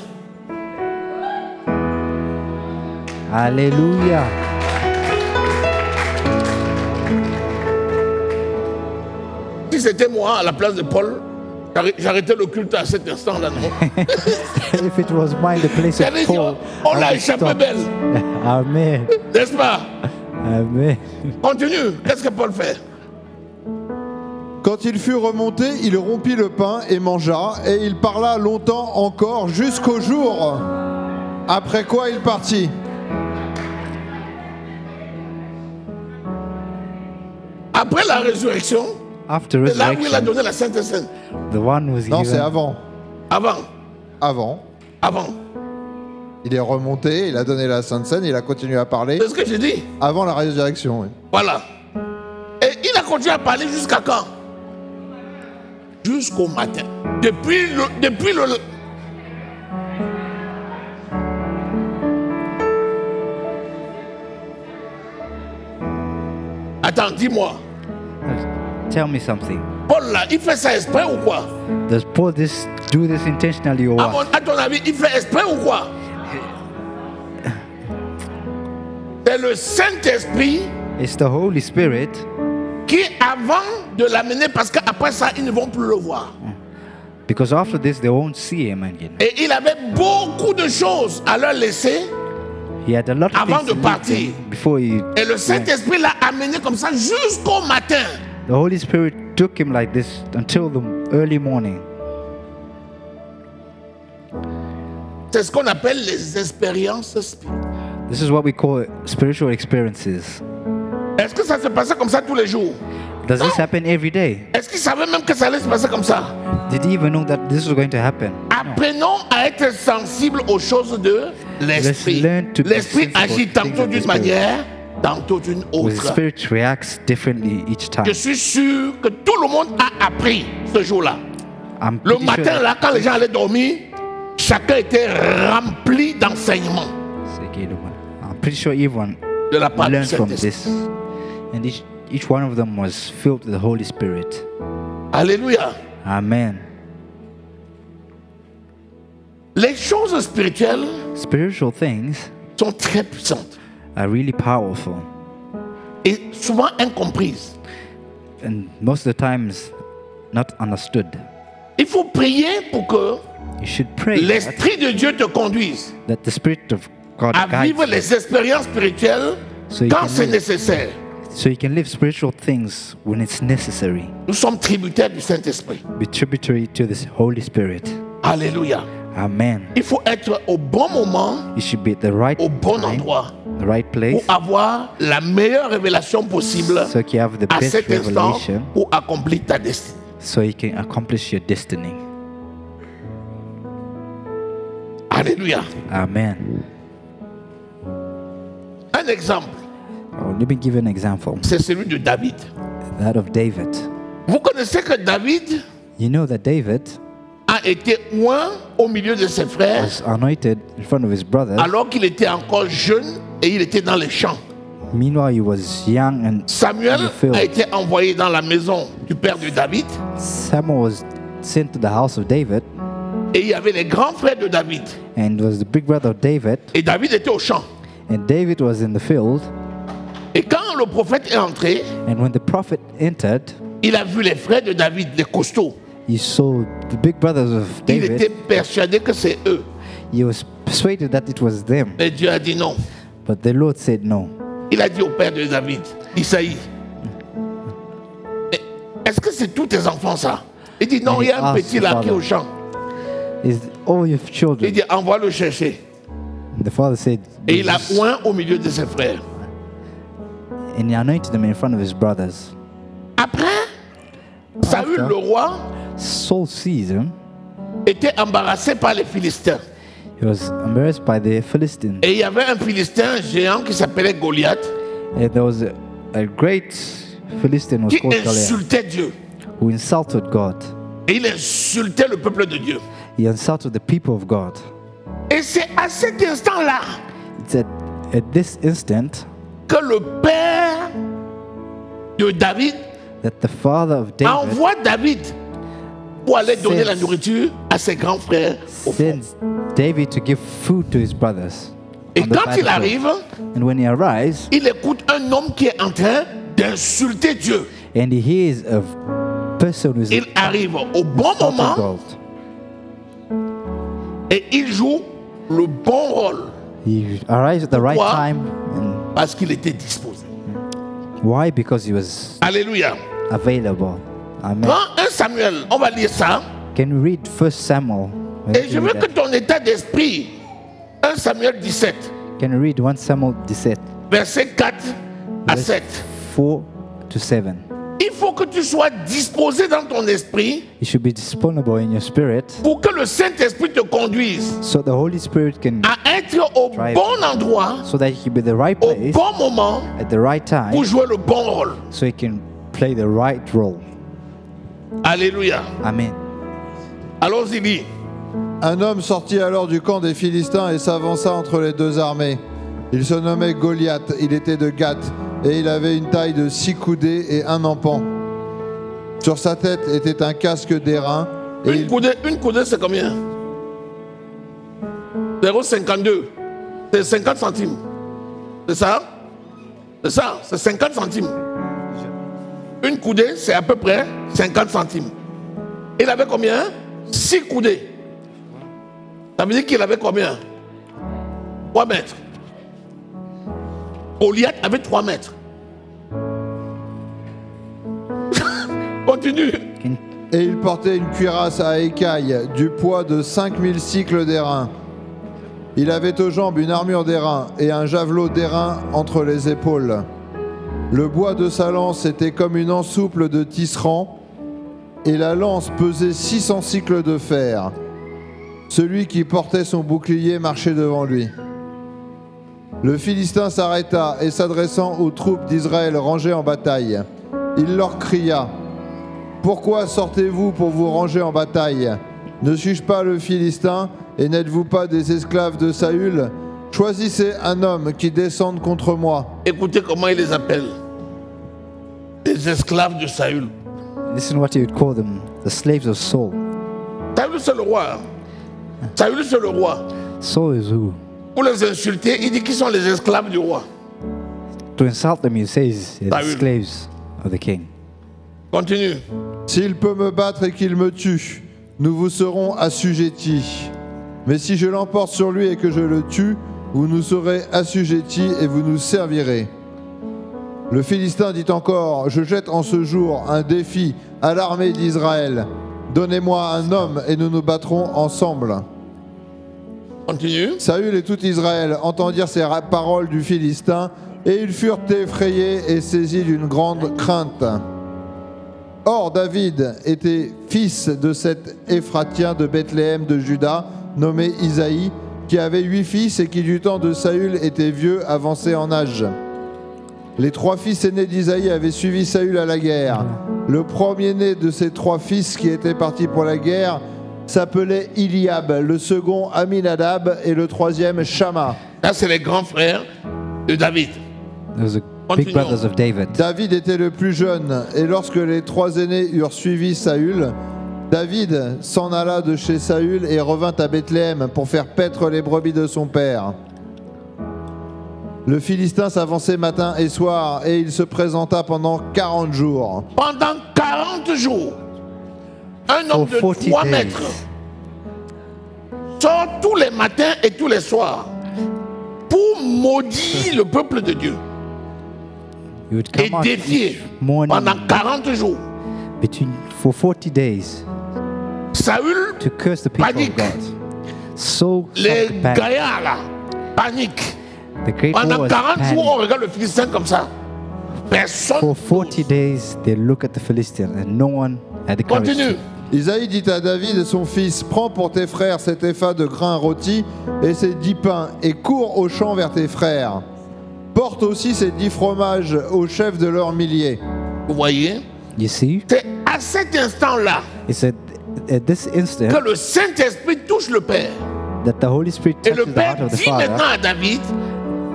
Hallelujah. Si c'était moi à la place de Paul, j'arrêtais le culte à cet instant-là, non? If it was mine, the place of J'allais Paul, dire, on I l'a would échappé stop. belle, Amen. n'est-ce pas? Amen. Continue, qu'est-ce que Paul fait? Quand il fut remonté, il rompit le pain et mangea, et il parla longtemps encore jusqu'au jour. Après quoi il partit. Après la résurrection, After c'est là où il a resurrection, donné la Sainte Seine. the one who was Non, c'est given, avant. Avant, Avant. Il est remonté, il a donné la Sainte Seine, il a continué à parler c'est ce que j'ai dit. avant la résurrection. Oui. Voilà. Et il a continué à parler jusqu'à quand? Jusqu'au matin. Depuis le... Attends, dis-moi. tell me something. Paul là, il fait ça exprès ou quoi? Does Paul do this intentionally or what? À ton avis, il fait exprès ou quoi? C'est le Saint-Esprit It's the Holy Spirit qui, avant de l'amener, parce qu'après ça, ils ne vont plus le voir. Because after this, they won't see him again. Et il avait beaucoup de choses à leur laisser. He had a lot of Avant things de to leave partir. them before he Et le Saint-Esprit l'a amené comme ça jusqu'au matin. The Holy Spirit took him like this until the early morning. C'est ce qu'on appelle les expériences spirituelles. This is what we call spiritual experiences. Est-ce que ça se passait comme ça tous les jours? Does this happen every day? Est-ce qu'il savait même que ça allait se passer comme ça? Did he even know that this was going to happen? Apprenons à être sensibles aux choses de l'esprit. Let's learn to be L'esprit sensible agit to things tantôt of the d'une Spirit. manière, tantôt d'une The autre. Spirit reacts differently each time. Je suis sûr que tout le monde a appris ce jour-là. I'm Le pretty matin, sure là, quand les gens allaient dormir, chacun était rempli d'enseignements I'm pretty sure everyone de la part du learned from Saint-Esprit. this. And each one of them was filled with the Holy Spirit. Alléluia. Amen. Les choses spirituelles Spiritual things sont très puissantes are really powerful. et souvent incomprises. And most of the times not understood. Il faut prier pour que You should pray l'Esprit de Dieu te conduise that the Spirit of God à guides vivre you les expériences spirituelles So you quand can c'est live. nécessaire. so you can live spiritual things when it's necessary. Nous sommes tributaires du Saint-Esprit. Be tributary to this Holy Spirit. Alléluia. Amen. Il faut être au bon moment, You should be at the right au bon time, endroit, the right place, pour avoir la meilleure révélation possible so you have the à best cet instant revelation, pour accomplir ta destinée. so you can accomplish your destiny. Alléluia. Amen. Un exemple, Oh, let me give you an example. c'est celui de David. That of David. Vous connaissez que David You know that David a été oint au milieu de ses frères was anointed in front of his brothers. alors qu'il était encore jeune et il était dans les champs. Meanwhile, he was young and Samuel in the field. a été envoyé dans la maison du père de David Samuel was sent to the house of David, et il y avait les grands frères de David. and was the big brother of David. Et David était au champ. And David was in the field. Et quand le prophète est entré, And when the prophet entered, il a vu les frères de David, les costauds. he saw the big brothers of Il David. était persuadé que c'est eux. He was persuaded that it was them. Mais Dieu a dit non. But the Lord said no. Il a dit au père de David, Isaïe, est-ce que c'est tous tes enfants ça? Il dit non, And il y a un he petit asked là the qui est au father. champ. Is all your Il children? dit envoie-le chercher. The father said, Et il a oint au milieu de ses frères. and he anointed them in front of his brothers. Après, Saül After. le roi Saul sees him. était embarrassé par les Philistins. He was embarrassed by the Philistines. Et il y avait un Philistin géant qui s'appelait Goliath And there was a great Philistine was qui called Goliath, insultait Dieu. who insulted God. Et il insultait le peuple de Dieu. He insulted the people of God. Et c'est à cet instant-là It's at this instant que le père de David that the father of David envoie David pour aller donner la Sends- nourriture à ses grands frères au front. sends David to give food to his brothers. Et on the quand il battlefield. arrive, And when he arrives, il écoute un homme qui est en train d'insulter Dieu. and he hears a person who's Il arrive au bon insulting moment God, et il joue le bon rôle he arrives at the right Pourquoi? time. And parce qu'il était disposé. why? Because he was Alléluia. available. Amen. Prends 1 Samuel, on va lire ça. Can we read 1 Samuel? Et je veux que ton état d'esprit, 1 Samuel 17, Can we read 1 Samuel 17, verset 4 à 7. 4 to 7? Il faut que tu sois disposé dans ton esprit You should be disponible in your spirit pour que le Saint-Esprit te conduise so the Holy Spirit can, à être au Drive. bon endroit, so that he can be the right au place bon moment at the right pour time, jouer le bon rôle. so he can play the right role. Alléluia. Amen. Allons-y, lis. Un homme sortit alors du camp des Philistins et s'avança entre les deux armées. Il se nommait Goliath, il était de Gath, et il avait une taille de 6 coudées et 1 empan. Sur sa tête était un casque d'airain, et Une il... coudée, c'est combien? 0,52. C'est 50 centimes. C'est ça? C'est ça, c'est 50 centimes. Une coudée, c'est à peu près 50 centimes. Il avait combien? 6 coudées. Ça veut dire qu'il avait combien? 3 mètres. Goliath avait 3 mètres. Continue. Et il portait une cuirasse à écailles du poids de 5000 cycles d'airain. Il avait aux jambes une armure d'airain et un javelot d'airain entre les épaules. Le bois de sa lance était comme une ensouple de tisserand et la lance pesait 600 cycles de fer. Celui qui portait son bouclier marchait devant lui. Le Philistin s'arrêta et s'adressant aux troupes d'Israël rangées en bataille, il leur cria: « Pourquoi sortez-vous pour vous ranger en bataille? Ne suis-je pas le Philistin et n'êtes-vous pas des esclaves de Saül? Choisissez un homme qui descende contre moi. » Écoutez comment il les appelle. Les esclaves de Saül. Listen what he would call them, the slaves of Saul. Saül c'est le roi. Saül c'est le roi. Saul is who? Pour les insulter, il dit qu'ils sont les esclaves du roi. To insult them, he says, they're the Saül. slaves of the king. Continue. S'il peut me battre et qu'il me tue, nous vous serons assujettis. Mais si je l'emporte sur lui et que je le tue, vous nous serez assujettis et vous nous servirez. Le Philistin dit encore: « Je jette en ce jour un défi à l'armée d'Israël. Donnez-moi un homme et nous nous battrons ensemble. » Continue. Saül et tout Israël entendirent ces paroles du Philistin et ils furent effrayés et saisis d'une grande crainte. Or David était fils de cet Éphratien de Bethléem de Juda, nommé Isaïe, qui avait 8 fils et qui du temps de Saül était vieux, avancé en âge. Les 3 fils aînés d'Isaïe avaient suivi Saül à la guerre. Le premier-né de ces 3 fils qui étaient partis pour la guerre s'appelait Eliab, le second Aminadab et le troisième Shama. Là, c'est les grands frères de David. Those are big Continuons. brothers of David. David était le plus jeune, et lorsque les 3 aînés eurent suivi Saül, David s'en alla de chez Saül et revint à Bethléem pour faire paître les brebis de son père. Le Philistin s'avançait matin et soir, et il se présenta pendant 40 jours. Pendant 40 jours, un homme de For 40 3 days. mètres sort tous les matins et tous les soirs pour maudire le peuple de Dieu He would et come out défier each morning pendant 40 jours. for 40 days Saül, to curse the people Panique. of God. So les started panic. gaillards là, paniquent. The great war Pendant was 40 jours, on panic. regarde le Philistin comme ça. Personne. For 40 days, they look at the Philistines and no one had the courage Continue. to. Isaïe dit à David son fils: « Prends pour tes frères cet épha de grains rôtis et ces 10 pains, et cours au champ vers tes frères. Porte aussi ces 10 fromages au chef de leurs milliers. » Vous voyez, You see, c'est à cet instant-là it's at this instant que le Saint-Esprit touche le Père. that the Holy Spirit Et touches le the Père heart of the dit maintenant Father, à David: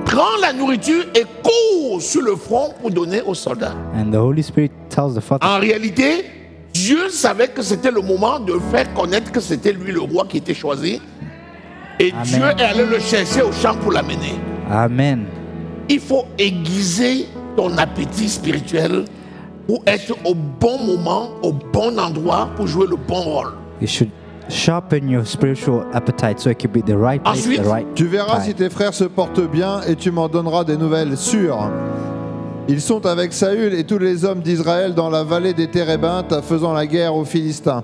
prends la nourriture et cours sur le front pour donner aux soldats. and the Holy Spirit tells the Father. En réalité, Dieu savait que c'était le moment de faire connaître que c'était lui le roi qui était choisi. Et Amen. Dieu est allé le chercher au champ pour l'amener. Amen. Il faut aiguiser ton appétit spirituel pour être au bon moment, au bon endroit, pour jouer le bon rôle. You should sharpen your spiritual appetite so it can be the right place, Ensuite, the right Tu verras si time. tes frères se portent bien et tu m'en donneras des nouvelles sûres. Ils sont avec Saül et tous les hommes d'Israël dans la vallée des Térébintes faisant la guerre aux Philistins.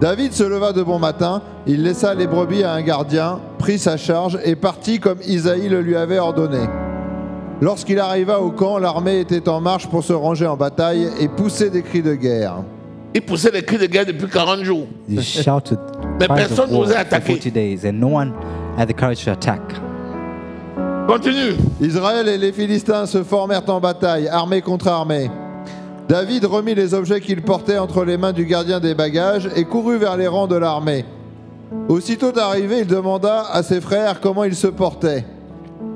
David se leva de bon matin, il laissa les brebis à un gardien, prit sa charge et partit comme Isaïe le lui avait ordonné. Lorsqu'il arriva au camp, l'armée était en marche pour se ranger en bataille et poussait des cris de guerre. Il poussait des cris de guerre depuis 40 jours. You shouted Mais cries personne of war n'osait for attaquer. 40 days and no one had the courage to attack. Continue. Israël et les Philistins se formèrent en bataille, armée contre armée. David remit les objets qu'il portait entre les mains du gardien des bagages et courut vers les rangs de l'armée. Aussitôt arrivé, il demanda à ses frères comment ils se portaient.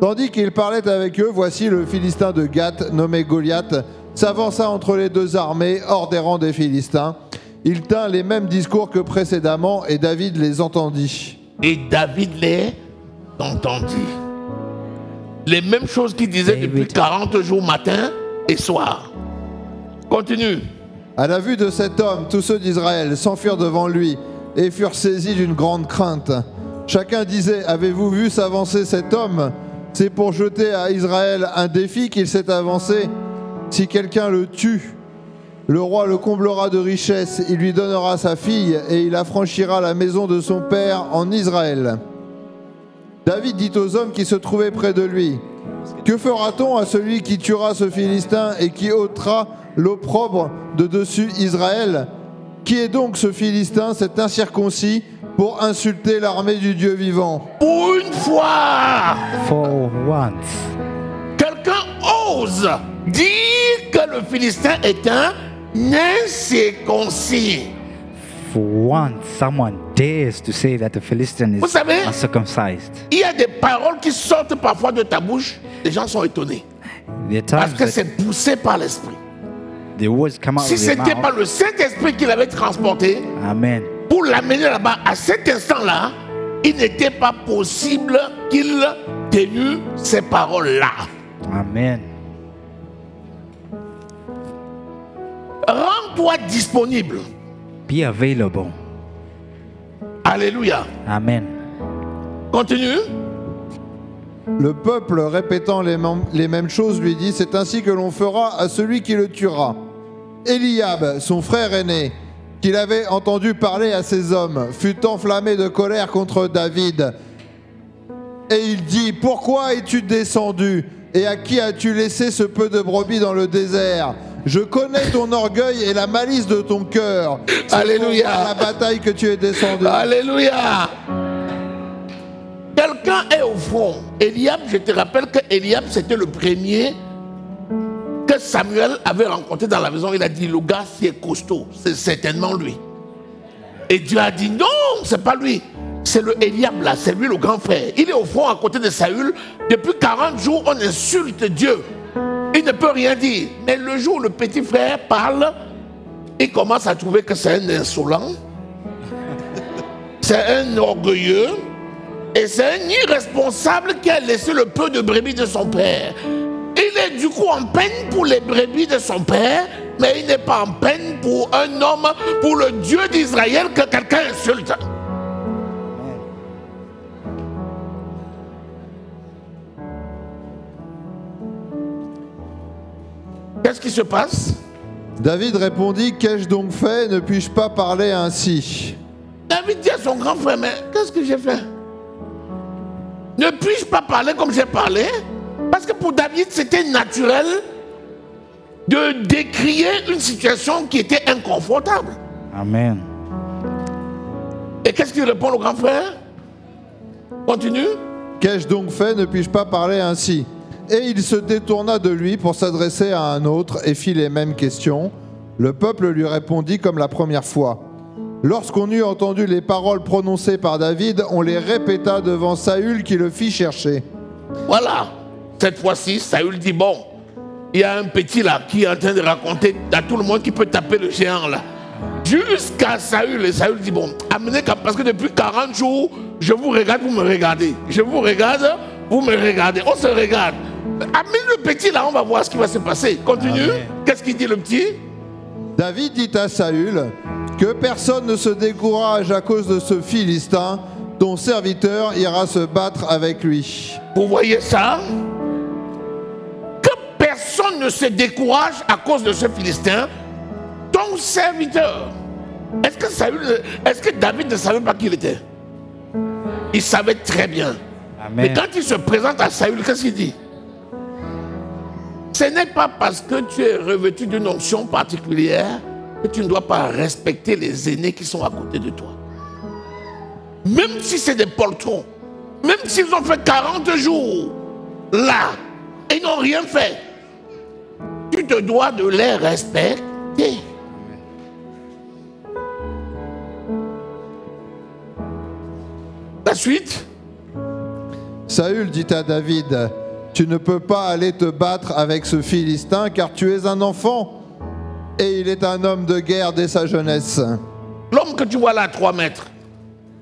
Tandis qu'il parlait avec eux, voici le Philistin de Gath, nommé Goliath, s'avança entre les deux armées, hors des rangs des Philistins. Il tint les mêmes discours que précédemment et David les entendit. Et David les entendit. Les mêmes choses qu'il disait David. depuis 40 jours matin et soir. Continue. À la vue de cet homme, tous ceux d'Israël s'enfuirent devant lui, et furent saisis d'une grande crainte. Chacun disait, avez-vous vu s'avancer cet homme? C'est pour jeter à Israël un défi qu'il s'est avancé. Si quelqu'un le tue, le roi le comblera de richesses, il lui donnera sa fille et il affranchira la maison de son père en Israël. David dit aux hommes qui se trouvaient près de lui, que fera-t-on à celui qui tuera ce Philistin et qui ôtera l'opprobre de dessus Israël? Qui est donc ce Philistin, cet incirconcis, pour insulter l'armée du Dieu vivant? Pour une fois, For once, quelqu'un ose dire que le Philistin est un incirconcis. for once, someone dares to say that the Philistine Vous is savez, uncircumcised. il y a des paroles qui sortent parfois de ta bouche, les gens sont étonnés. There are Parce times que that c'est poussé par l'Esprit. the words come out Si of ce their n'était pas mouth. le Saint-Esprit qui l'avait transporté, Amen. pour l'amener là-bas, à cet instant-là, il n'était pas possible qu'il tenue ces paroles-là. Amen. Rends-toi disponible. Be available. Alléluia. Amen. Continue. Le peuple, répétant les mêmes choses, lui dit, c'est ainsi que l'on fera à celui qui le tuera. Eliab, son frère aîné, qu'il avait entendu parler à ses hommes, fut enflammé de colère contre David. Et il dit, pourquoi es-tu descendu? Et à qui as-tu laissé ce peu de brebis dans le désert? Je connais ton orgueil et la malice de ton cœur. C'est Alléluia. pour la bataille que tu es descendu. Alléluia. Quelqu'un est au front. Eliab, je te rappelle que Eliab, c'était le premier que Samuel avait rencontré dans la maison. Il a dit, le gars, c'est costaud. C'est certainement lui. Et Dieu a dit, non, c'est pas lui. C'est le Eliab là, c'est lui le grand frère. Il est au front à côté de Saül. Depuis 40 jours, on insulte Dieu. Il ne peut rien dire. Mais le jour où le petit frère parle, il commence à trouver que c'est un insolent. C'est un orgueilleux. Et c'est un irresponsable qui a laissé le peu de brebis de son père. Il est du coup en peine pour les brebis de son père, mais il n'est pas en peine pour un homme, pour le Dieu d'Israël que quelqu'un insulte. Qu'est-ce qui se passe? David répondit, qu'ai-je donc fait? Ne puis-je pas parler ainsi? David dit à son grand frère, mais qu'est-ce que j'ai fait? Ne puis-je pas parler comme j'ai parlé? Parce que pour David, c'était naturel de décrier une situation qui était inconfortable. Amen. Et qu'est-ce qu'il répond au grand frère? Continue. Qu'ai-je donc fait? Ne puis-je pas parler ainsi? Et il se détourna de lui pour s'adresser à un autre et fit les mêmes questions. Le peuple lui répondit comme la première fois. Lorsqu'on eut entendu les paroles prononcées par David, on les répéta devant Saül qui le fit chercher. Voilà. Cette fois-ci, Saül dit, bon, il y a un petit là qui est en train de raconter à tout le monde qui peut taper le géant là. Jusqu'à Saül. Et Saül dit, bon, amenez, parce que depuis 40 jours, je vous regarde, vous me regardez. Je vous regarde, vous me regardez. On se regarde. Amène le petit là, on va voir ce qui va se passer. Continue. Qu'est-ce qu'il dit le petit? David dit à Saül que personne ne se décourage à cause de ce Philistin. Ton serviteur ira se battre avec lui. Vous voyez ça? Que personne ne se décourage à cause de ce Philistin. Ton serviteur. Est-ce que David ne savait pas qui il était? Il savait très bien. Mais Amen. quand il se présente à Saül, qu'est-ce qu'il dit? Ce n'est pas parce que tu es revêtu d'une onction particulière que tu ne dois pas respecter les aînés qui sont à côté de toi. Même si c'est des poltrons, même s'ils ont fait 40 jours là et n'ont rien fait, tu te dois de les respecter. La suite. Saül dit à David, tu ne peux pas aller te battre avec ce Philistin car tu es un enfant et il est un homme de guerre dès sa jeunesse. L'homme que tu vois là à 3 mètres,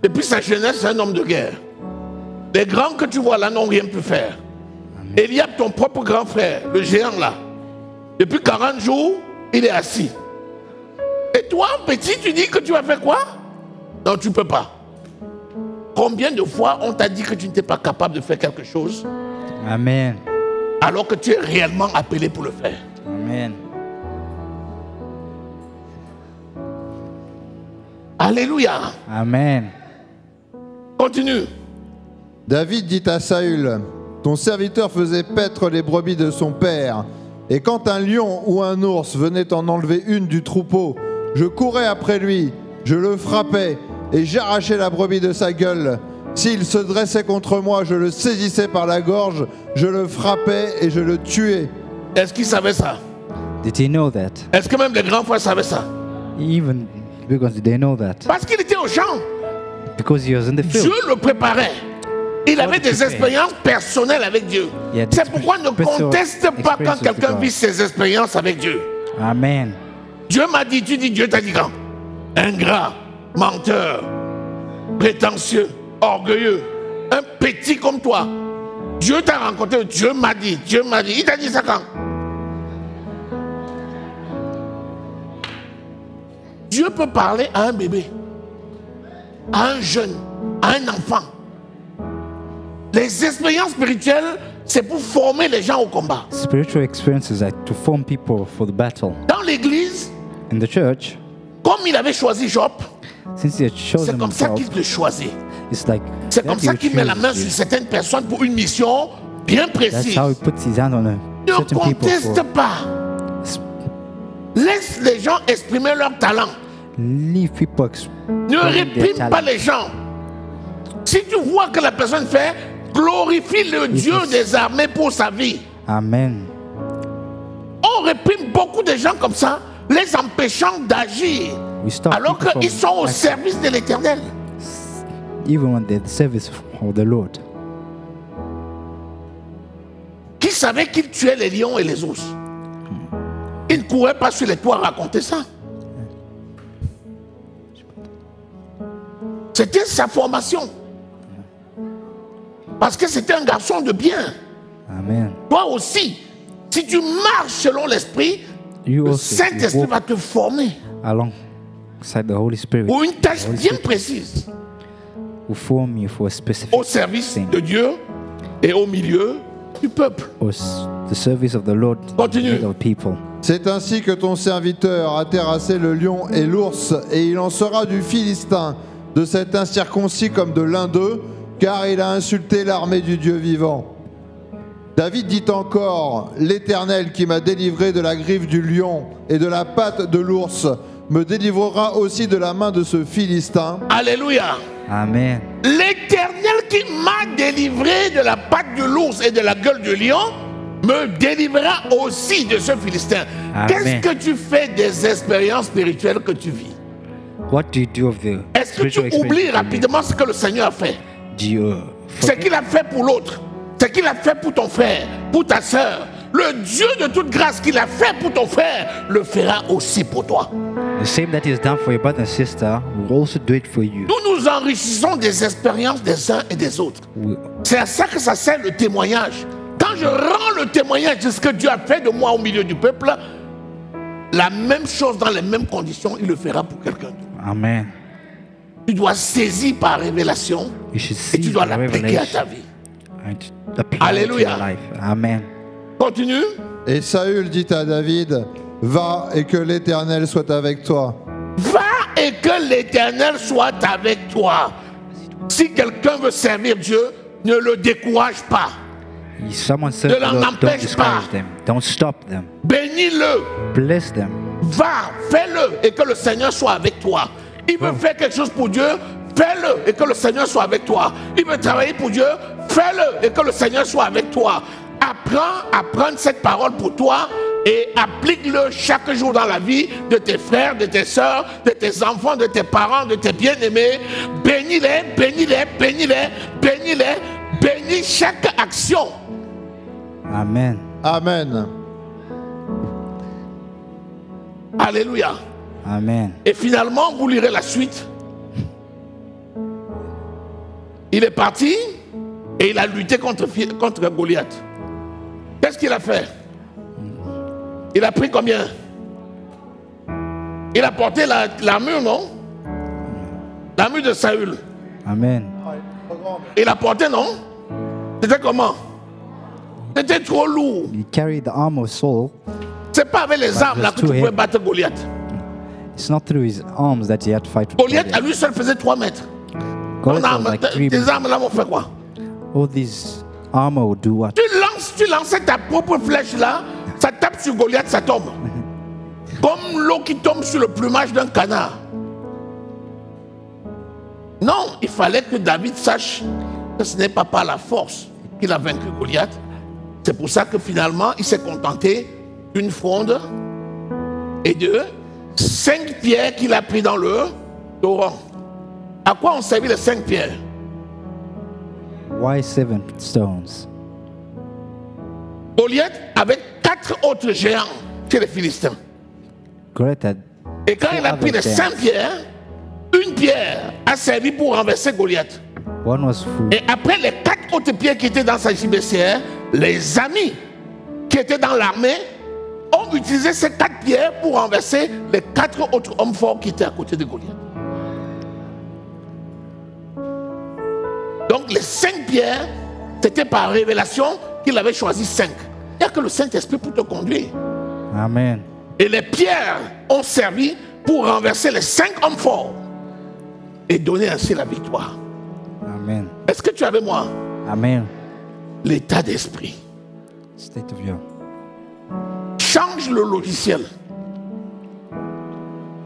depuis sa jeunesse, c'est un homme de guerre. Les grands que tu vois là n'ont rien pu faire. Eliab, ton propre grand frère, le géant là, depuis 40 jours, il est assis. Et toi, petit, tu dis que tu vas faire quoi? Non, tu ne peux pas. Combien de fois on t'a dit que tu n'étais pas capable de faire quelque chose Amen. alors que tu es réellement appelé pour le faire? Amen. Alléluia. Amen. Continue. David dit à Saül, ton serviteur faisait paître les brebis de son père, et quand un lion ou un ours venait en enlever une du troupeau, je courais après lui, je le frappais, et j'arrachais la brebis de sa gueule. S'il se dressait contre moi, je le saisissais par la gorge, je le frappais et je le tuais. Est-ce qu'il savait ça? Did he know that? Est-ce que même les grands frères savaient ça? Even because they know that. Parce qu'il était au champ. Because he was in the Dieu field. le préparait. Il avait des expériences personnelles avec Dieu. Yeah, C'est pourquoi ne special conteste pas quand experiences with quelqu'un God. vit ses expériences avec Dieu. Amen. Dieu m'a dit, tu dis Dieu t'a dit quand? Ingrat, menteur, prétentieux, orgueilleux, un petit comme toi. Dieu t'a rencontré, Dieu m'a dit, il t'a dit ça quand? Dieu peut parler à un bébé, à un jeune, à un enfant. Les expériences spirituelles, c'est pour former les gens au combat. Spiritual experiences are to form people for the battle. Dans l'église, In the church, comme il avait choisi Job, since he had c'est chosen comme ça himself, qu'il le choisit. it's like C'est that comme he ça would qu'il met la choose main you. sur certaines personnes pour une mission bien That's précise. how he puts his hand on a Ne certain people. conteste pas. Laisse les gens exprimer leur talent. Leave people Ne expressing their réprime pas talent. les gens. Si tu vois que la personne fait, glorifie le Dieu des armées pour sa vie. Amen. On réprime beaucoup de gens comme ça, les empêchant d'agir, We stop alors people qu'ils sont au from service de l'Éternel. even when they're the service of the Lord. Qui savait qu'il tuait les lions et les ours? Il ne courait pas sur les toits raconter ça. C'était sa formation. Parce que c'était un garçon de bien. Amen. Toi aussi, si tu marches selon l'Esprit, You le also Saint-Esprit walk va te former alongside the Holy Spirit. pour une tâche The Holy bien Spirit précise will form you for a specific au service thing. de Dieu et au milieu du peuple. Or the service of the Lord Continue. of people. C'est ainsi que ton serviteur a terrassé le lion et l'ours, et il en sera du Philistin, de cet incirconcis comme de l'un d'eux, car il a insulté l'armée du Dieu vivant. David dit encore, l'Éternel qui m'a délivré de la griffe du lion et de la patte de l'ours, me délivrera aussi de la main de ce Philistin. Alléluia. Amen. L'Éternel qui m'a délivré de la patte de l'ours et de la gueule du lion me délivrera aussi de ce Philistin. Amen. Qu'est-ce que tu fais des expériences spirituelles que tu vis? What do you do of the Est-ce que tu spiritual oublies experience? rapidement ce que le Seigneur a fait? Do you Ce forget? qu'il a fait pour l'autre, ce qu'il a fait pour ton frère, pour ta soeur, le Dieu de toute grâce qu'il a fait pour ton frère, le fera aussi pour toi. The same that is done for your brother and sister will also do it for you. Nous nous enrichissons des expériences des uns et des autres. We- C'est à ça que ça sert le témoignage. Quand je rends le témoignage de ce que Dieu a fait de moi au milieu du peuple, la même chose dans les mêmes conditions, il le fera pour quelqu'un d'autre. Amen. Tu dois saisir par révélation You should et tu see dois the l'appliquer à revelation ta vie. and apply it to Alléluia. your life. Amen. Continue. Et Saül dit à David, va et que l'Éternel soit avec toi. Va et que l'Éternel soit avec toi. Si quelqu'un veut servir Dieu, ne le décourage pas. If someone serves Ne the l'en Lord, don't empêche discourage pas. them. Don't stop them. Bénis-le. Bless them. Va, fais-le et que le Seigneur soit avec toi. Il veut faire quelque chose pour Dieu, fais-le et que le Seigneur soit avec toi. Il veut travailler pour Dieu, fais-le et que le Seigneur soit avec toi. Apprends à prendre cette parole pour toi et applique-le chaque jour dans la vie de tes frères, de tes soeurs, de tes enfants, de tes parents, de tes bien-aimés. Bénis-les, bénis-les, bénis-les, bénis-les. Bénis chaque action. Amen. Amen. Alléluia. Amen. Et finalement, vous lirez la suite. Il est parti et il a lutté contre Goliath. Qu'est-ce qu'il a fait? Il a pris combien? Il a porté l'armure, non? L'armure de Saül. Amen. Il a porté, non? C'était comment? C'était trop lourd. You carry the armor of Saul. C'est pas avec les armes là que tu pouvais battre Goliath. It's not through his arms that he had to fight with Goliath à Goliath. lui seul faisait 3 mètres. Goliath Ton was arme, like 3 tes armes là vont faire quoi? All these armor will do what? Tu lançais ta propre flèche là, ça tape sur Goliath, ça tombe. Comme l'eau qui tombe sur le plumage d'un canard. Non, il fallait que David sache que ce n'est pas par la force qu'il a vaincu Goliath. C'est pour ça que finalement, il s'est contenté d'une fronde et de 5 pierres qu'il a pris dans le torrent. À quoi ont servi les 5 pierres? Why 7 stones? Goliath avait 4 autres géants chez les Philistins. Goliath had Et quand il a pris les 5 pierres, une pierre a servi pour renverser Goliath. one was full. Et après les 4 autres pierres qui étaient dans sa JBCR, les amis qui étaient dans l'armée ont utilisé ces 4 pierres pour renverser les 4 autres hommes forts qui étaient à côté de Goliath. Donc les 5 pierres, c'était par révélation qu'il avait choisi 5. Il n'y a que le Saint-Esprit pour te conduire. Amen. Et les pierres ont servi pour renverser les 5 hommes forts et donner ainsi la victoire. Amen. Est-ce que tu es avec moi? Amen. L'état d'esprit. State of your. Change le logiciel.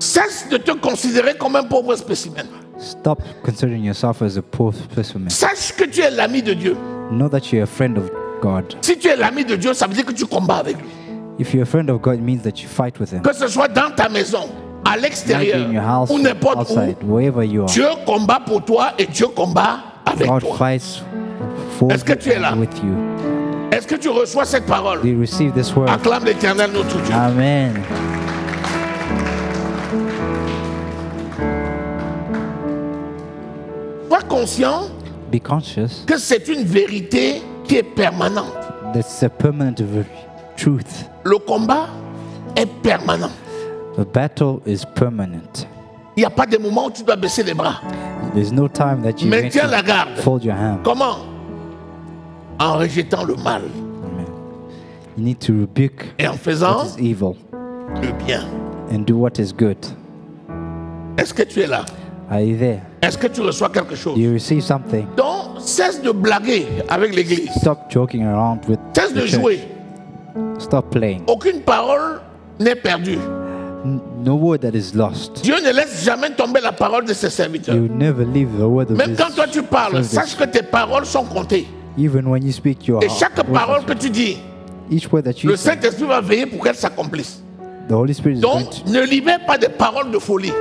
Cesse de te considérer comme un pauvre spécimen. Stop considering yourself as a poor specimen. Sache que tu es l'ami de Dieu. Know that you're a friend of God. Si tu es l'ami de Dieu, ça veut dire que tu combats avec lui. If you're a friend of God, it means that you fight with Him. Que ce soit dans ta maison, à Maybe l'extérieur in your house, ou n'importe outside, où, wherever you are. Dieu combat pour toi et Dieu combat avec God toi. fights for Est-ce que tu es là? you and with you. Est-ce que tu reçois cette parole? Do you receive this word? Acclame l'Éternel notre Dieu. Amen. Sois conscient Be conscious que c'est une vérité qui est permanente. that it's a permanent truth. Le combat est permanent. The battle is permanent. Il n'y a pas de moment où tu dois baisser les bras. There's no time that you need Maintiens la to garde. fold your hand. Comment? En rejetant le mal Amen. You need to rebuke et en faisant what is evil le bien. and do what is good. Est-ce que tu es là? Are you there? Est-ce que tu reçois quelque chose? Do you receive something? Donc, cesse de blaguer avec l'église. Stop joking around with Cesse de the church. jouer. Stop playing. Aucune parole n'est perdue. No word that is lost. Dieu ne laisse jamais tomber la parole de ses serviteurs. You never leave the word of Même his quand toi tu parles, service. sache que tes paroles sont comptées. Even when you speak your Et chaque parole que tu dis, each word that you le say, Saint-Esprit va veiller pour qu'elle s'accomplisse. the Holy Spirit is going Donc, to. ne libère pas des paroles de folie.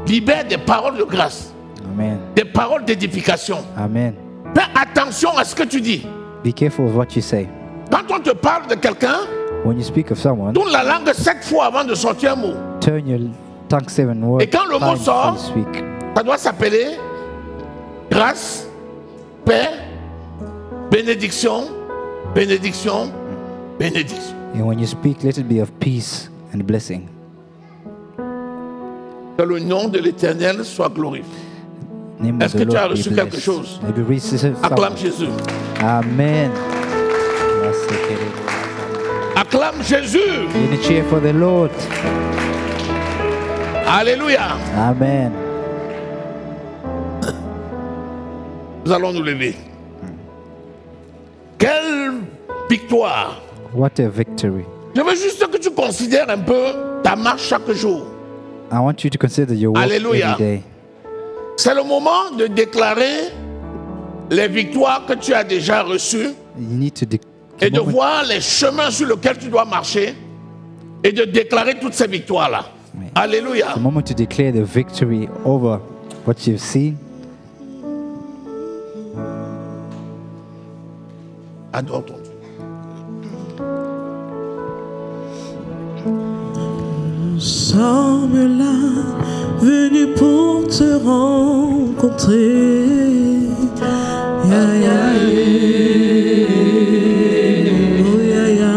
Libère des paroles de grâce, Amen. des paroles d'édification. Amen. Fais attention à ce que tu dis. Be careful of what you say. Quand on te parle de quelqu'un, When you speak of someone, tourne la langue 7 fois avant de sortir un mot. turn your tongue 7 words. Et quand le mot times sort, before you speak. Ça doit s'appeler grâce, paix, bénédiction, bénédiction, bénédiction. And when you speak, let it be of peace and blessing. Que le nom de l'Éternel soit glorifié. Name of Est-ce the que tu as Lord be reçu quelque blessed. chose? Have you received Acclame something? Jésus. Amen. Acclame Jésus. In a cheer for the Lord. Alléluia. Amen. Nous allons nous lever. Quelle victoire. What a victory. Je veux juste que tu considères un peu ta marche chaque jour. I want you to consider your walk Alléluia. every day. C'est le moment de déclarer les victoires que tu as déjà reçues You need to et de voir les chemins sur lesquels tu dois marcher et de déclarer toutes ces victoires-là. Oui. Alléluia. the moment to declare the victory over what you've seen. Adore ton Dieu. Nous sommes là, venus pour te rencontrer. Ya, ya, oh, ya, ya.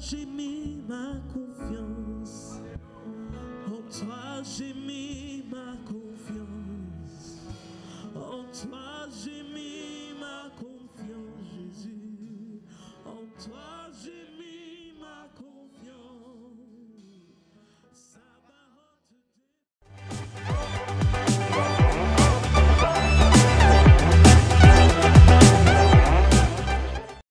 J'ai mis ma confiance, en toi j'ai mis